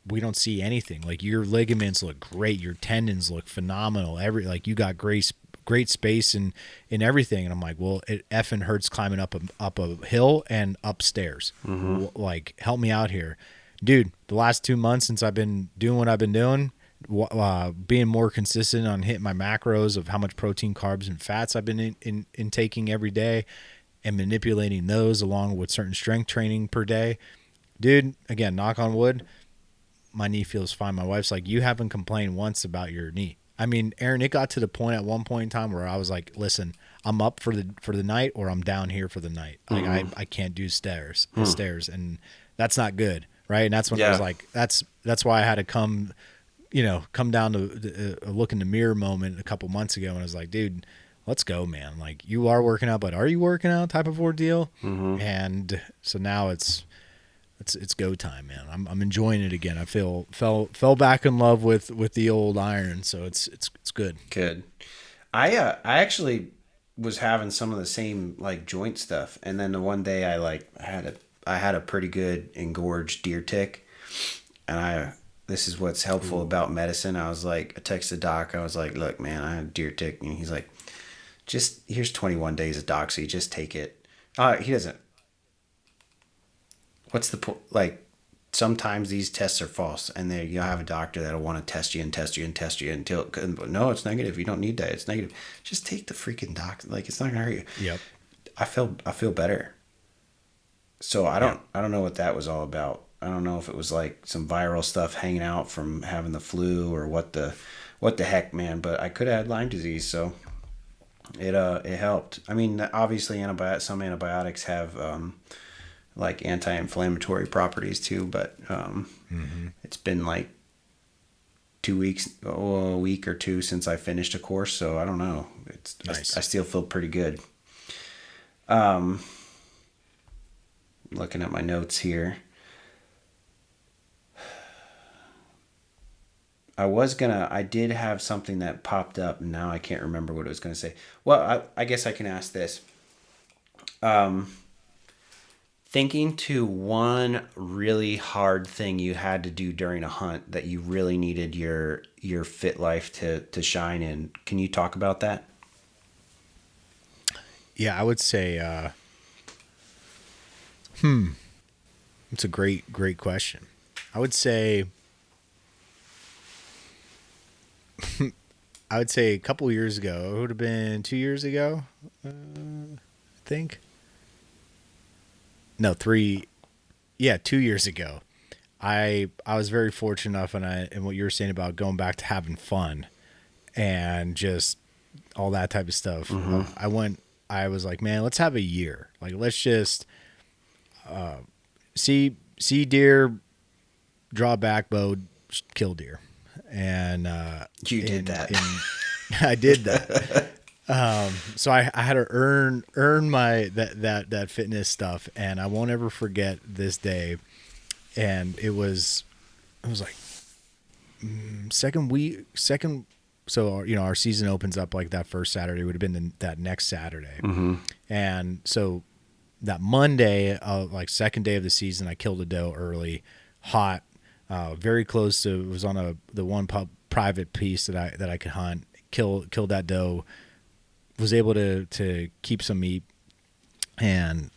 we don't see anything. Like your ligaments look great. Your tendons look phenomenal. Like you got great space in everything. And I'm like, well, it effing hurts climbing up a hill and upstairs. Like help me out here, dude. The last 2 months since I've been doing what I've been doing, being more consistent on hitting my macros of how much protein, carbs, and fats I've been in taking every day and manipulating those along with certain strength training per day. Dude, again, knock on wood, my knee feels fine. My wife's like, you haven't complained once about your knee. I mean, Aaron, it got to the point at one point in time where I was like, listen, I'm up for the night or I'm down here for the night. Like I can't do stairs, and that's not good. Right. And that's when I was like, that's why I had to come down to a look in the mirror moment a couple months ago. And I was like, dude, let's go, man. Like you are working out, but are you working out type of ordeal? And so now it's go time, man. I'm enjoying it again. I fell back in love with the old iron. So it's good.
Good. I actually was having some of the same like joint stuff. And then the one day I had a pretty good engorged deer tick, and this is what's helpful about medicine. I texted the doc. I was like, look, man, I had a deer tick. And he's like, here's 21 days of Doxy. Just take it. He doesn't. What's the point? Like, sometimes these tests are false, and you'll have a doctor that'll want to test you until, no, it's negative. You don't need that. It's negative. Just take the freaking doc. Like, it's not going to hurt you.
Yep.
I feel better. So I don't know what that was all about. I don't know if it was like some viral stuff hanging out from having the flu or what the heck, man. But I could have had Lyme disease, so it helped. I mean, obviously, some antibiotics have like anti-inflammatory properties too. But it's been like 2 weeks, a week or two since I finished a course, so I don't know. It's nice. I still feel pretty good. Looking at my notes here. I did have something that popped up, and now I can't remember what it was going to say. Well, I guess I can ask this. Thinking to one really hard thing you had to do during a hunt that you really needed your fit life to shine in. Can you talk about that?
Yeah, I would say, it's a great question. I would say a couple years ago, it would have been 2 years ago, I think. No, 3. Yeah, 2 years ago. I was very fortunate enough, and what you were saying about going back to having fun and just all that type of stuff. I was like, man, let's have a year. Like, let's just see deer, draw back bow, kill deer. And
you did that.
I did that. So I had to earn my that fitness stuff, and I won't ever forget this day. And it was like second. So our season opens up like that first Saturday would have been that next Saturday, and so that Monday, like second day of the season, I killed a doe early, hot. Very close to, it was on the one private piece that I could hunt. Killed that doe. Was able to keep some meat, and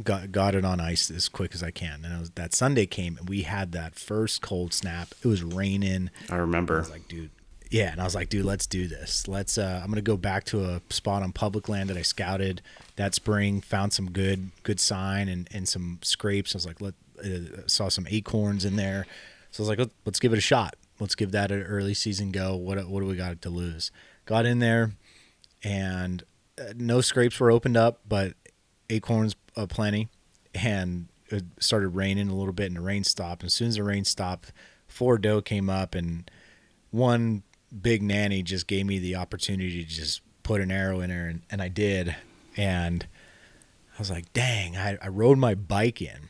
got it on ice as quick as I can. And that Sunday came, and we had that first cold snap. It was raining.
I remember.
I was like, dude. Yeah, and I was like, dude, let's do this. Let's. I'm gonna go back to a spot on public land that I scouted that spring. Found some good sign and some scrapes. I was like, saw some acorns in there. So I was like, let's give it a shot. let's give that an early season go. What do we got to lose? Got in there, and no scrapes were opened up, but acorns plenty, and it started raining a little bit, and the rain stopped. As soon as the rain stopped, 4 doe came up, and one big nanny just gave me the opportunity to just put an arrow in her, and I did. And I was like, dang, I rode my bike in,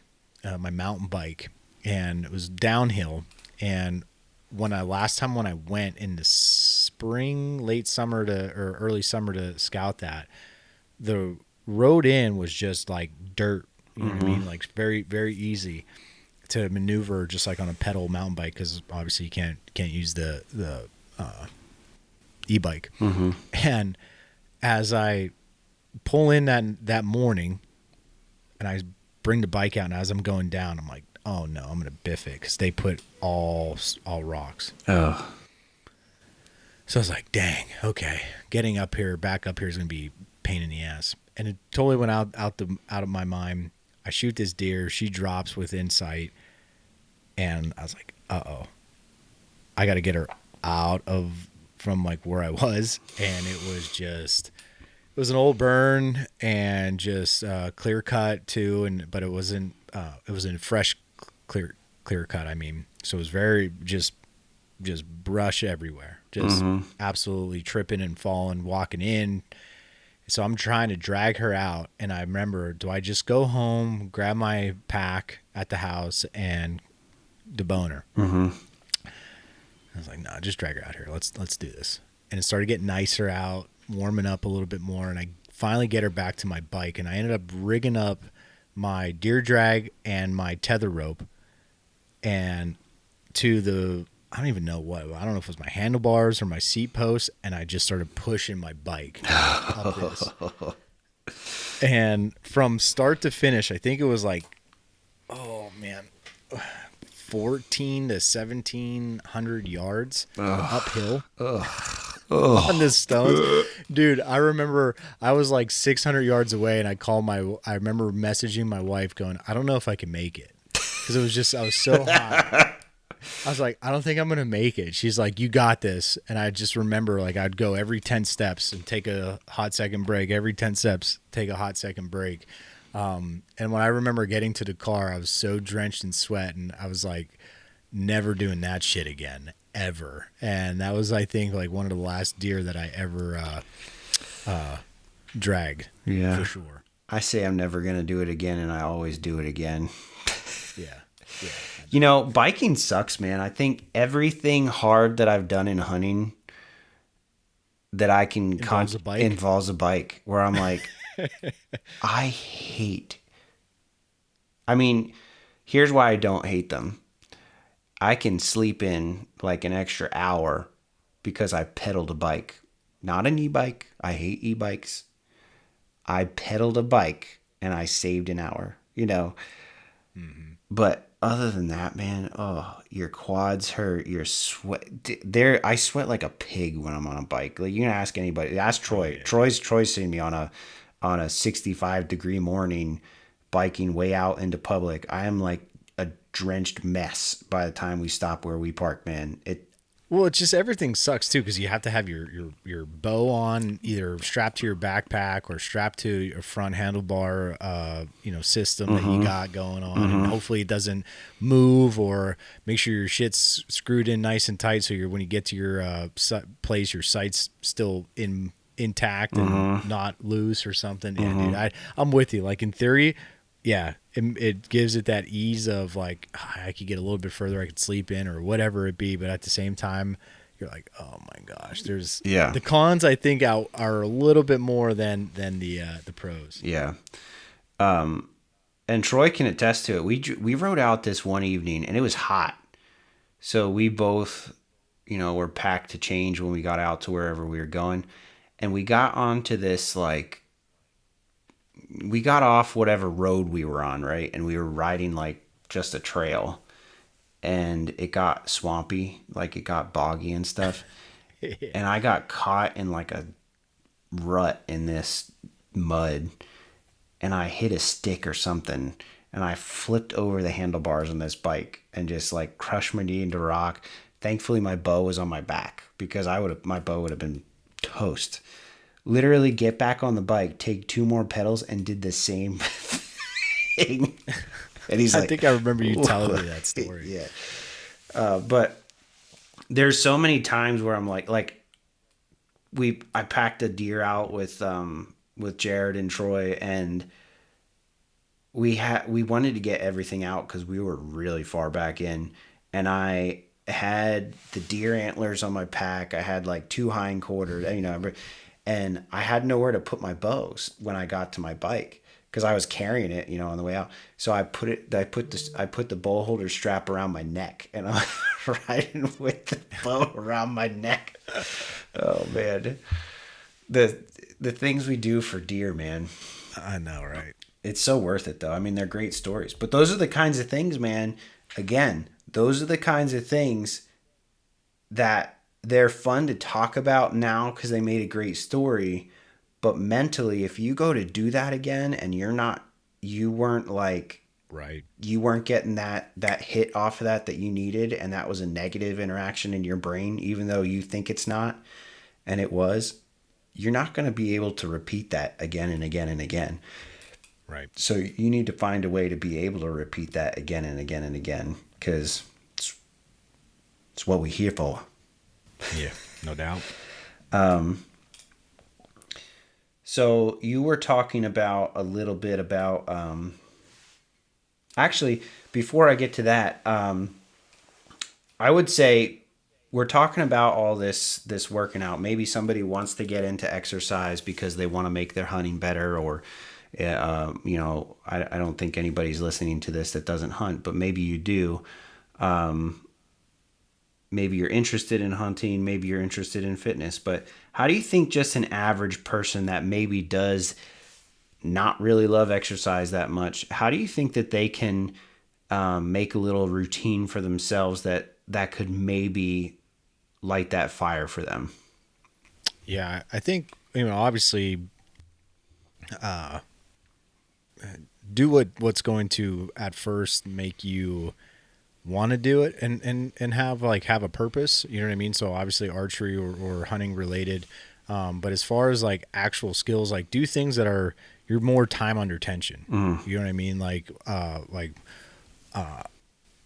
my mountain bike, and it was downhill. And last time when I went in the spring, late summer or early summer to scout that, the road in was just like dirt. You know what I mean? Like very, very easy to maneuver, just like on a pedal mountain bike, because obviously you can't use the e-bike. And as I pull in that morning, and I bring the bike out, and as I'm going down, I'm like, oh no, I'm gonna biff it, because they put all rocks.
Oh.
So I was like, dang, okay, getting back up here is gonna be a pain in the ass. And it totally went out of my mind. I shoot this deer, she drops within sight, and I was like, I got to get her out from like where I was. And it was an old burn, and just clear cut too, but it was in fresh clear cut. I mean, so it was very just brush everywhere, just absolutely tripping and falling, walking in. So I'm trying to drag her out, and I remember, do I just go home, grab my pack at the house, and debone her? I was like, no, just drag her out here. Let's do this. And it started getting nicer out, warming up a little bit more, and I finally get her back to my bike, and I ended up rigging up my deer drag and my tether rope, and I don't even know what. I don't know if it was my handlebars or my seat post, and I just started pushing my bike up this. And from start to finish, I think it was like, 14 to 1,700 yards uphill on the stones. Dude, I remember I was like 600 yards away, and I remember messaging my wife going, I don't know if I can make it, because I was so hot. I was like, I don't think I'm going to make it. She's like, you got this. And I just remember, like, I'd go every 10 steps and take a hot second break. Every 10 steps, take a hot second break. And when I remember getting to the car, I was so drenched in sweat, and I was like, never doing that shit again, ever. And that was, I think, like one of the last deer that I ever dragged.
Yeah.
For sure.
I say I'm never going to do it again, and I always do it again.
Yeah. Yeah.
You know, biking sucks, man. I think everything hard that I've done in hunting that I can involves a bike, where I'm like, I mean, here's why I don't hate them. I can sleep in like an extra hour because I pedaled a bike, not an e-bike. I hate e-bikes. I pedaled a bike and I saved an hour, you know. But other than that, man, your quads hurt, your sweat. I sweat like a pig when I'm on a bike. Like, you can ask anybody. Ask Troy. Yeah. Troy's seen me on a 65-degree morning biking way out into public. I am like a drenched mess by the time we stop where we park, man.
Well, it's just everything sucks too, because you have to have your bow on, either strapped to your backpack or strapped to your front handlebar, system that you got going on, and hopefully it doesn't move, or make sure your shit's screwed in nice and tight, so when you get to your place, your sight's still intact and not loose or something. Yeah, dude, I'm with you. Like, in theory, yeah, it gives it that ease of like, I could get a little bit further, I could sleep in or whatever it be. But at the same time, you're like, oh my gosh, the cons, I think, are a little bit more than the pros.
Yeah. And Troy can attest to it. We rode out this one evening, and it was hot. So we both, were packed to change when we got out to wherever we were going. And we got onto this, like, we got off whatever road we were on, right? And we were riding like just a trail, and it got swampy, like it got boggy and stuff. And I got caught in like a rut in this mud, and I hit a stick or something, and I flipped over the handlebars on this bike and just like crushed my knee into rock, Thankfully, my bow was on my back because my bow would have been toast. Literally get back on the bike, take 2 more pedals, and did the same thing. And he's
I
like,
think I remember you telling me that story.
Yeah. But there's so many times where I'm like I packed a deer out with Jared and Troy, and we wanted to get everything out because we were really far back in, and I had the deer antlers on my pack. I had like 2 hindquarters, and I had nowhere to put my bows when I got to my bike because I was carrying it, on the way out. So I put the bow holder strap around my neck, and I'm riding with the bow around my neck. Oh man, the things we do for deer, man.
I know, right?
It's so worth it, though. I mean, they're great stories. But those are the kinds of things, man. Again, those are the kinds of things that they're fun to talk about now because they made a great story. But mentally, if you go to do that again and you weren't like,
right,
you weren't getting that hit off of that you needed, and that was a negative interaction in your brain, even though you think it's not, and it was, you're not going to be able to repeat that again and again and again.
Right.
So you need to find a way to be able to repeat that again and again and again, because it's what we're here for.
Yeah, no doubt.
So you were talking about a little bit about, actually, before I get to that, I would say we're talking about all this working out. Maybe somebody wants to get into exercise because they want to make their hunting better, or I don't think anybody's listening to this that doesn't hunt, but maybe you do. Maybe you're interested in hunting, maybe you're interested in fitness, but how do you think just an average person that maybe does not really love exercise that much, how do you think that they can make a little routine for themselves that could maybe light that fire for them?
Yeah, I think, obviously, do what's going to at first make you want to do it and have a purpose, you know what I mean? So obviously archery or hunting related. But as far as like actual skills, like do things that are, you're more time under tension. You know what I mean? Like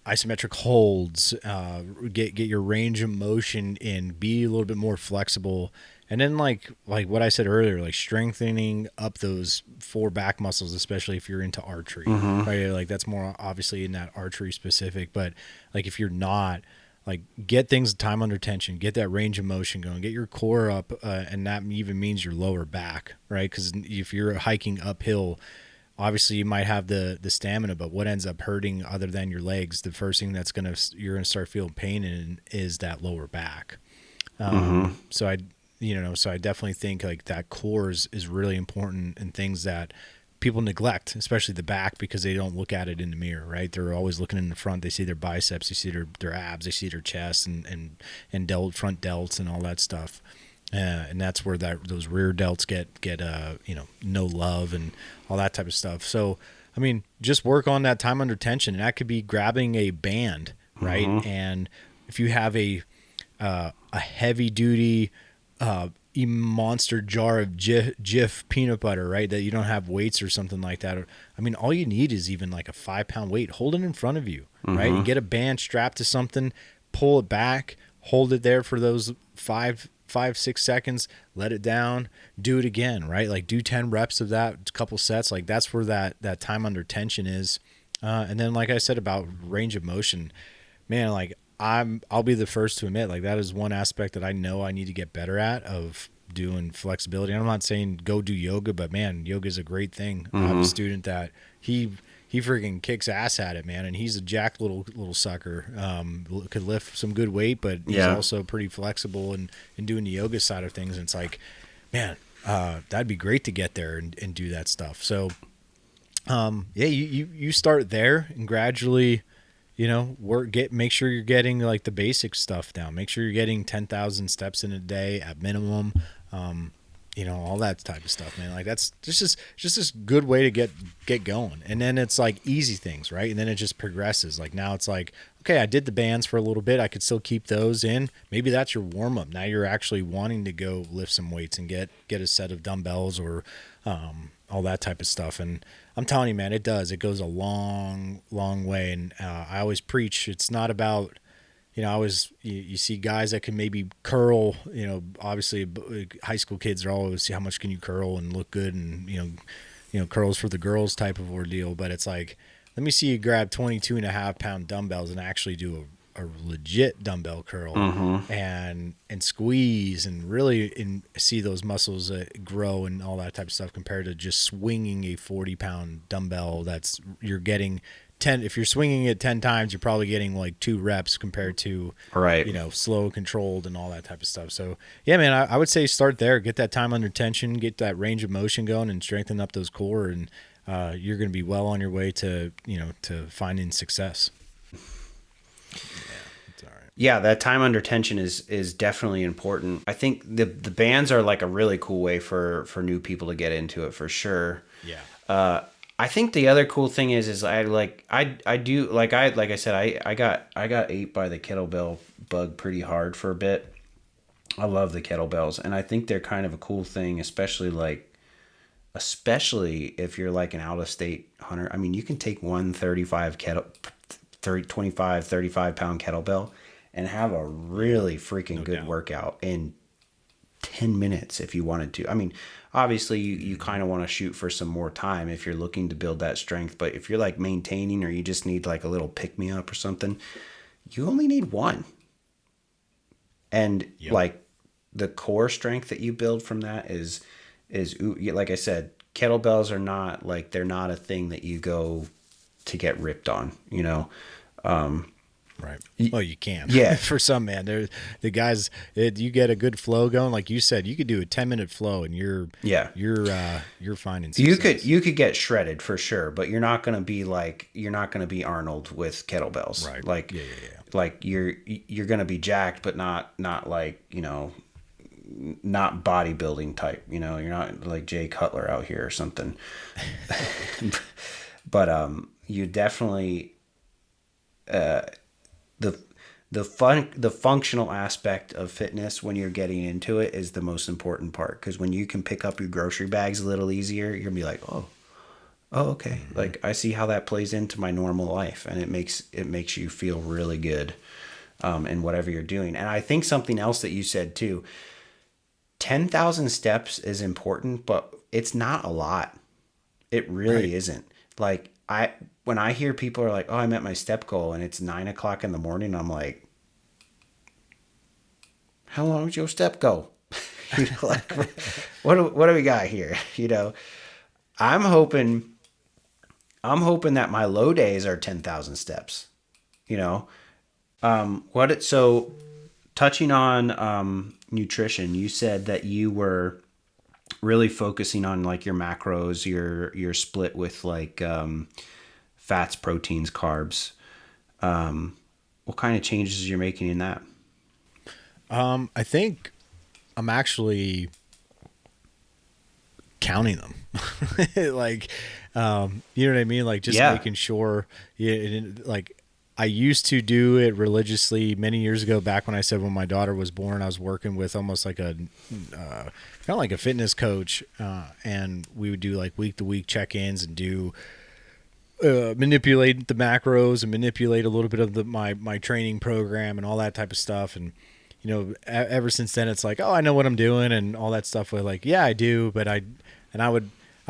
isometric holds, get your range of motion in, be a little bit more flexible. And then like what I said earlier, like strengthening up those 4 back muscles, especially if you're into archery, right? Like that's more obviously in that archery specific, but like if you're not, like get things time under tension, get that range of motion going, get your core up, and that even means your lower back, right? Because if you're hiking uphill, obviously you might have the stamina, but what ends up hurting other than your legs, the first thing you're gonna start feeling pain in is that lower back. So I definitely think like that core is really important, and things that people neglect, especially the back, because they don't look at it in the mirror, right? They're always looking in the front. They see their biceps, they see their abs, they see their chest and front delts and all that stuff. And that's where those rear delts get no love and all that type of stuff. So, I mean, just work on that time under tension, and that could be grabbing a band, right? And if you have a heavy duty, monster jar of Jif peanut butter, right, that you don't have weights or something like that. I mean, all you need is even like a 5-pound weight. Hold it in front of you, right? And get a band strapped to something, pull it back, hold it there for those 5-6 seconds, let it down, do it again, right? Like do 10 reps of that, a couple sets. Like that's where that time under tension is. And then like I said about range of motion, man, like I'll be the first to admit, like that is one aspect that I know I need to get better at, of doing flexibility. And I'm not saying go do yoga, but man, yoga is a great thing. I have a student that he freaking kicks ass at it, man. And he's a jacked little sucker. Could lift some good weight, but he's also pretty flexible in doing the yoga side of things. And it's like, man, that'd be great to get there and do that stuff. So, you start there and gradually, make sure you're getting like the basic stuff down. Make sure you're getting 10,000 steps in a day at minimum. all that type of stuff, man. Like that's just this good way to get going. And then it's like easy things, right? And then it just progresses. Like now it's like, okay, I did the bands for a little bit. I could still keep those in. Maybe that's your warm up. Now you're actually wanting to go lift some weights and get a set of dumbbells or all that type of stuff. And I'm telling you, man, it does. It goes a long, long way. And I always preach, it's not about, you see guys that can maybe curl, obviously high school kids are always see how much can you curl and look good and, curls for the girls type of ordeal. But it's like, let me see you grab 22.5-pound dumbbells and actually do a legit dumbbell curl and squeeze and really see those muscles grow and all that type of stuff compared to just swinging a 40-pound dumbbell you're getting 10. If you're swinging it 10 times, you're probably getting like 2 reps compared to, slow, controlled and all that type of stuff. So yeah, man, I would say start there, get that time under tension, get that range of motion going and strengthen up those core. And you're going to be well on your way to, to finding success. It's all right.
Yeah, that time under tension is definitely important. I think the bands are like a really cool way for new people to get into it for sure.
Yeah.
I think the other cool thing is I got ate by the kettlebell bug pretty hard for a bit. I love the kettlebells, and I think they're kind of a cool thing, especially if you're like an out of state hunter. I mean, you can take one 25 pound kettlebell and have a really freaking good workout in 10 minutes if you wanted to. I mean, obviously you kind of want to shoot for some more time if you're looking to build that strength, but if you're like maintaining or you just need like a little pick me up or something, you only need one. And like the core strength that you build from that is like I said, kettlebells are not like, they're not a thing that you go to get ripped on,
Right. Well, you can.
Yeah.
For some, man, the guys, you get a good flow going. Like you said, you could do a 10-minute flow and you're finding success.
You could get shredded for sure, but you're not going to be Arnold with kettlebells.
Right.
Like,
yeah.
Like you're going to be jacked, but not like, not bodybuilding type, you're not like Jay Cutler out here or something. But, you definitely, the functional aspect of fitness when you're getting into it is the most important part, because when you can pick up your grocery bags a little easier, you're gonna be like, oh okay, like I see how that plays into my normal life, and it makes you feel really good in whatever you're doing. And I think something else that you said too, 10,000 steps is important, but it's not a lot. It really isn't. Like when I hear people are like, oh, I met my step goal and it's 9 o'clock in the morning, I'm like, how long is your step goal? Like, what do we got here? I'm hoping that my low days are 10,000 steps, so touching on, nutrition, you said that you were really focusing on like your macros, your split with like, fats, proteins, carbs. What kind of changes you're making in that?
I think I'm actually counting them. Like, you know what I mean? Like just making sure, like I used to do it religiously many years ago, back when I said when my daughter was born, I was working with almost like kind of like a fitness coach. And we would do like week to week check-ins and do, manipulate the macros and manipulate a little bit of my training program and all that type of stuff. And, ever since then it's like, oh, I know what I'm doing and all that stuff. We're like, yeah, I do. But I'd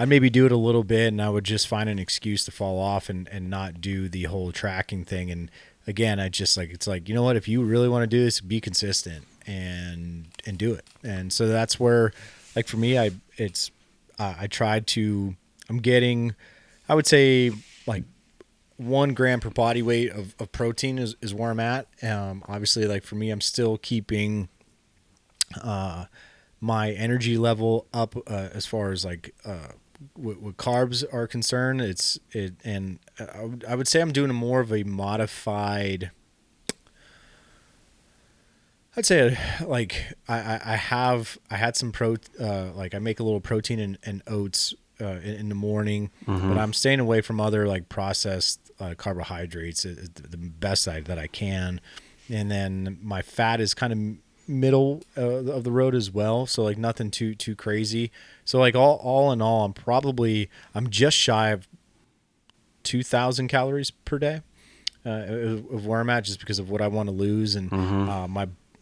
maybe do it a little bit and I would just find an excuse to fall off and not do the whole tracking thing. And again, it's like, you know what, if you really want to do this, be consistent and do it. And so that's where, like for me, I'm getting, I would say like 1 gram per body weight of protein is where I'm at. Obviously, like for me, I'm still keeping my energy level up as far as like what carbs are concerned. I would say I'm doing more of a modified I'd say like I had some like I make a little protein and oats in the morning, but I'm staying away from other like processed carbohydrates the best that I can, and then my fat is kind of middle of the road as well, so like nothing too crazy. So like all in all, I'm just shy of 2,000 calories per day of where I'm at, just because of what I want to lose, and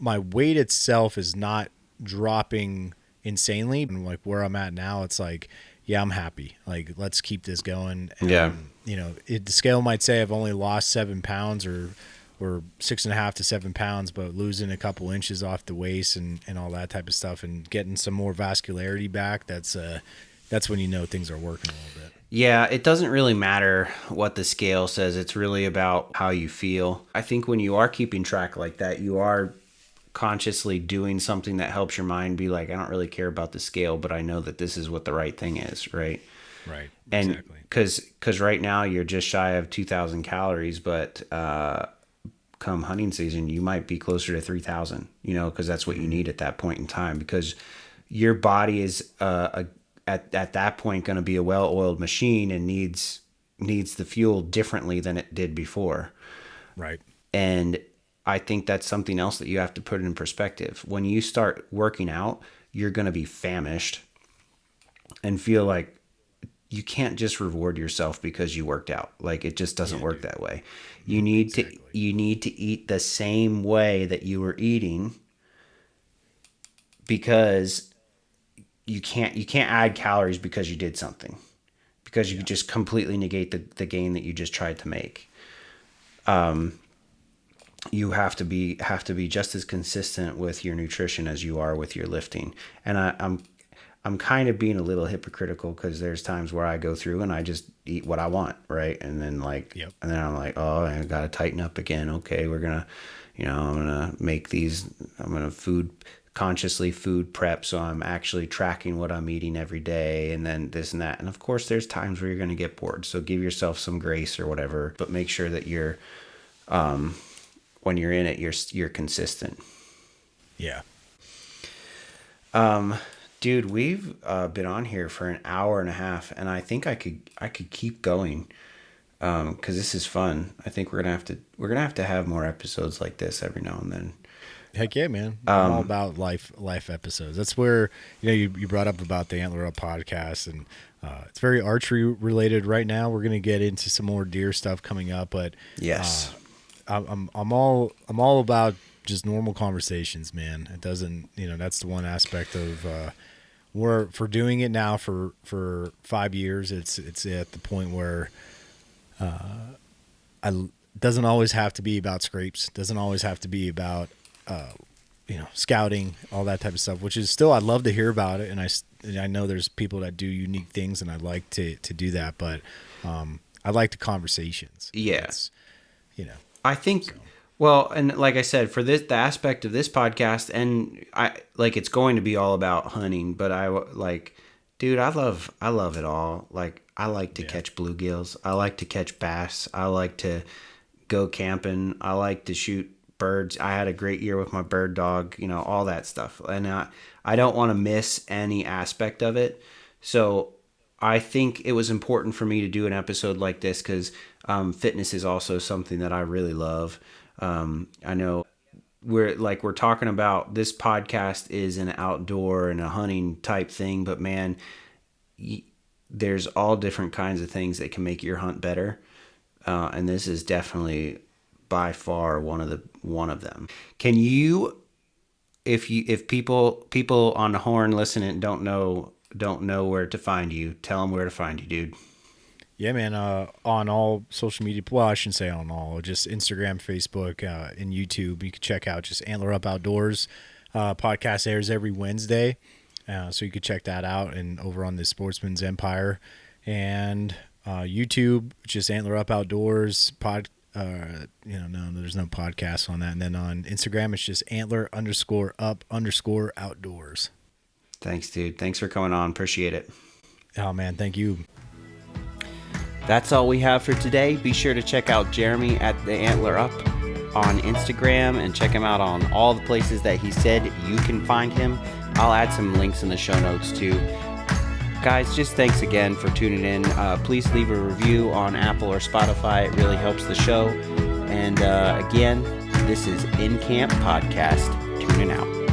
my weight itself is not dropping insanely. And like where I'm at now, it's like, yeah, I'm happy. Like, let's keep this going. And,
Yeah.
The scale might say I've only lost 7 pounds or 6.5 to 7 pounds, but losing a couple inches off the waist and all that type of stuff, and getting some more vascularity back, that's when you know things are working a little bit.
Yeah, it doesn't really matter what the scale says. It's really about how you feel. I think when you are keeping track like that, you are consciously doing something that helps your mind be like, I don't really care about the scale, but I know that this is what the right thing is, right?
Right.
And
exactly.
because right now you're just shy of 2,000 calories, but come hunting season, you might be closer to 3,000, because that's what you need at that point in time, because your body is at that point going to be a well-oiled machine and needs the fuel differently than it did before.
Right.
And I think that's something else that you have to put in perspective. When you start working out, you're going to be famished and feel like you can't just reward yourself because you worked out. Like, it just doesn't work that way. You need to eat the same way that you were eating, because you can't add calories because you did something, because you just completely negate the gain that you just tried to make. You have to be just as consistent with your nutrition as you are with your lifting. And I'm kind of being a little hypocritical, because there's times where I go through and I just eat what I want, right? And then and then I'm like, oh, I got to tighten up again. Okay, we're gonna, I'm gonna make these. I'm gonna consciously food prep, so I'm actually tracking what I'm eating every day, and then this and that. And of course, there's times where you're gonna get bored, so give yourself some grace or whatever. But make sure that you're when you're in it, you're consistent.
Yeah.
Dude, we've been on here for an hour and a half, and I think I could keep going, because this is fun. I think we're gonna have to have more episodes like this every now and then.
Heck yeah, man. I'm all about life episodes. That's where, you brought up about the AntlerUp podcast, and it's very archery related right now. We're going to get into some more deer stuff coming up, but
Yes.
I'm all about just normal conversations, man. It doesn't, that's the one aspect of for doing it now for 5 years. It's at the point where doesn't always have to be about scrapes. Doesn't always have to be about scouting, all that type of stuff, which is still, I'd love to hear about it. And I know there's people that do unique things, and I'd like to do that, but I like the conversations.
Yeah.
I
think, so. Well, and like I said, for the aspect of this podcast, and it's going to be all about hunting, but dude, I love it all. Like, I like to catch bluegills. I like to catch bass. I like to go camping. I like to shoot birds. I had a great year with my bird dog, all that stuff. And I don't want to miss any aspect of it. So I think it was important for me to do an episode like this, because fitness is also something that I really love. I know we're talking about, this podcast is an outdoor and a hunting type thing, but man, there's all different kinds of things that can make your hunt better. And this is definitely by far one of them. Can you, if people on the horn listening don't know where to find you, tell them where to find you, dude.
Yeah, man. On all social media, well, I shouldn't say on all, just Instagram, Facebook, and YouTube. You can check out just AntlerUp Outdoors. Podcast airs every Wednesday, so you could check that out. And over on the Sportsman's Empire, and YouTube, just AntlerUp Outdoors. No, there's no podcast on that. And then on Instagram, it's just Antler_up_outdoors.
Thanks, dude. Thanks for coming on. Appreciate it.
Oh, man. Thank you.
That's all we have for today. Be sure to check out Jeremy at the AntlerUp. on Instagram and check him out on all the places that he said you can find him. I'll add some links in the show notes too. Guys, just thanks again for tuning in. Please leave a review on Apple or Spotify. It really helps the show. And again, this is In Camp Podcast. Tuning out.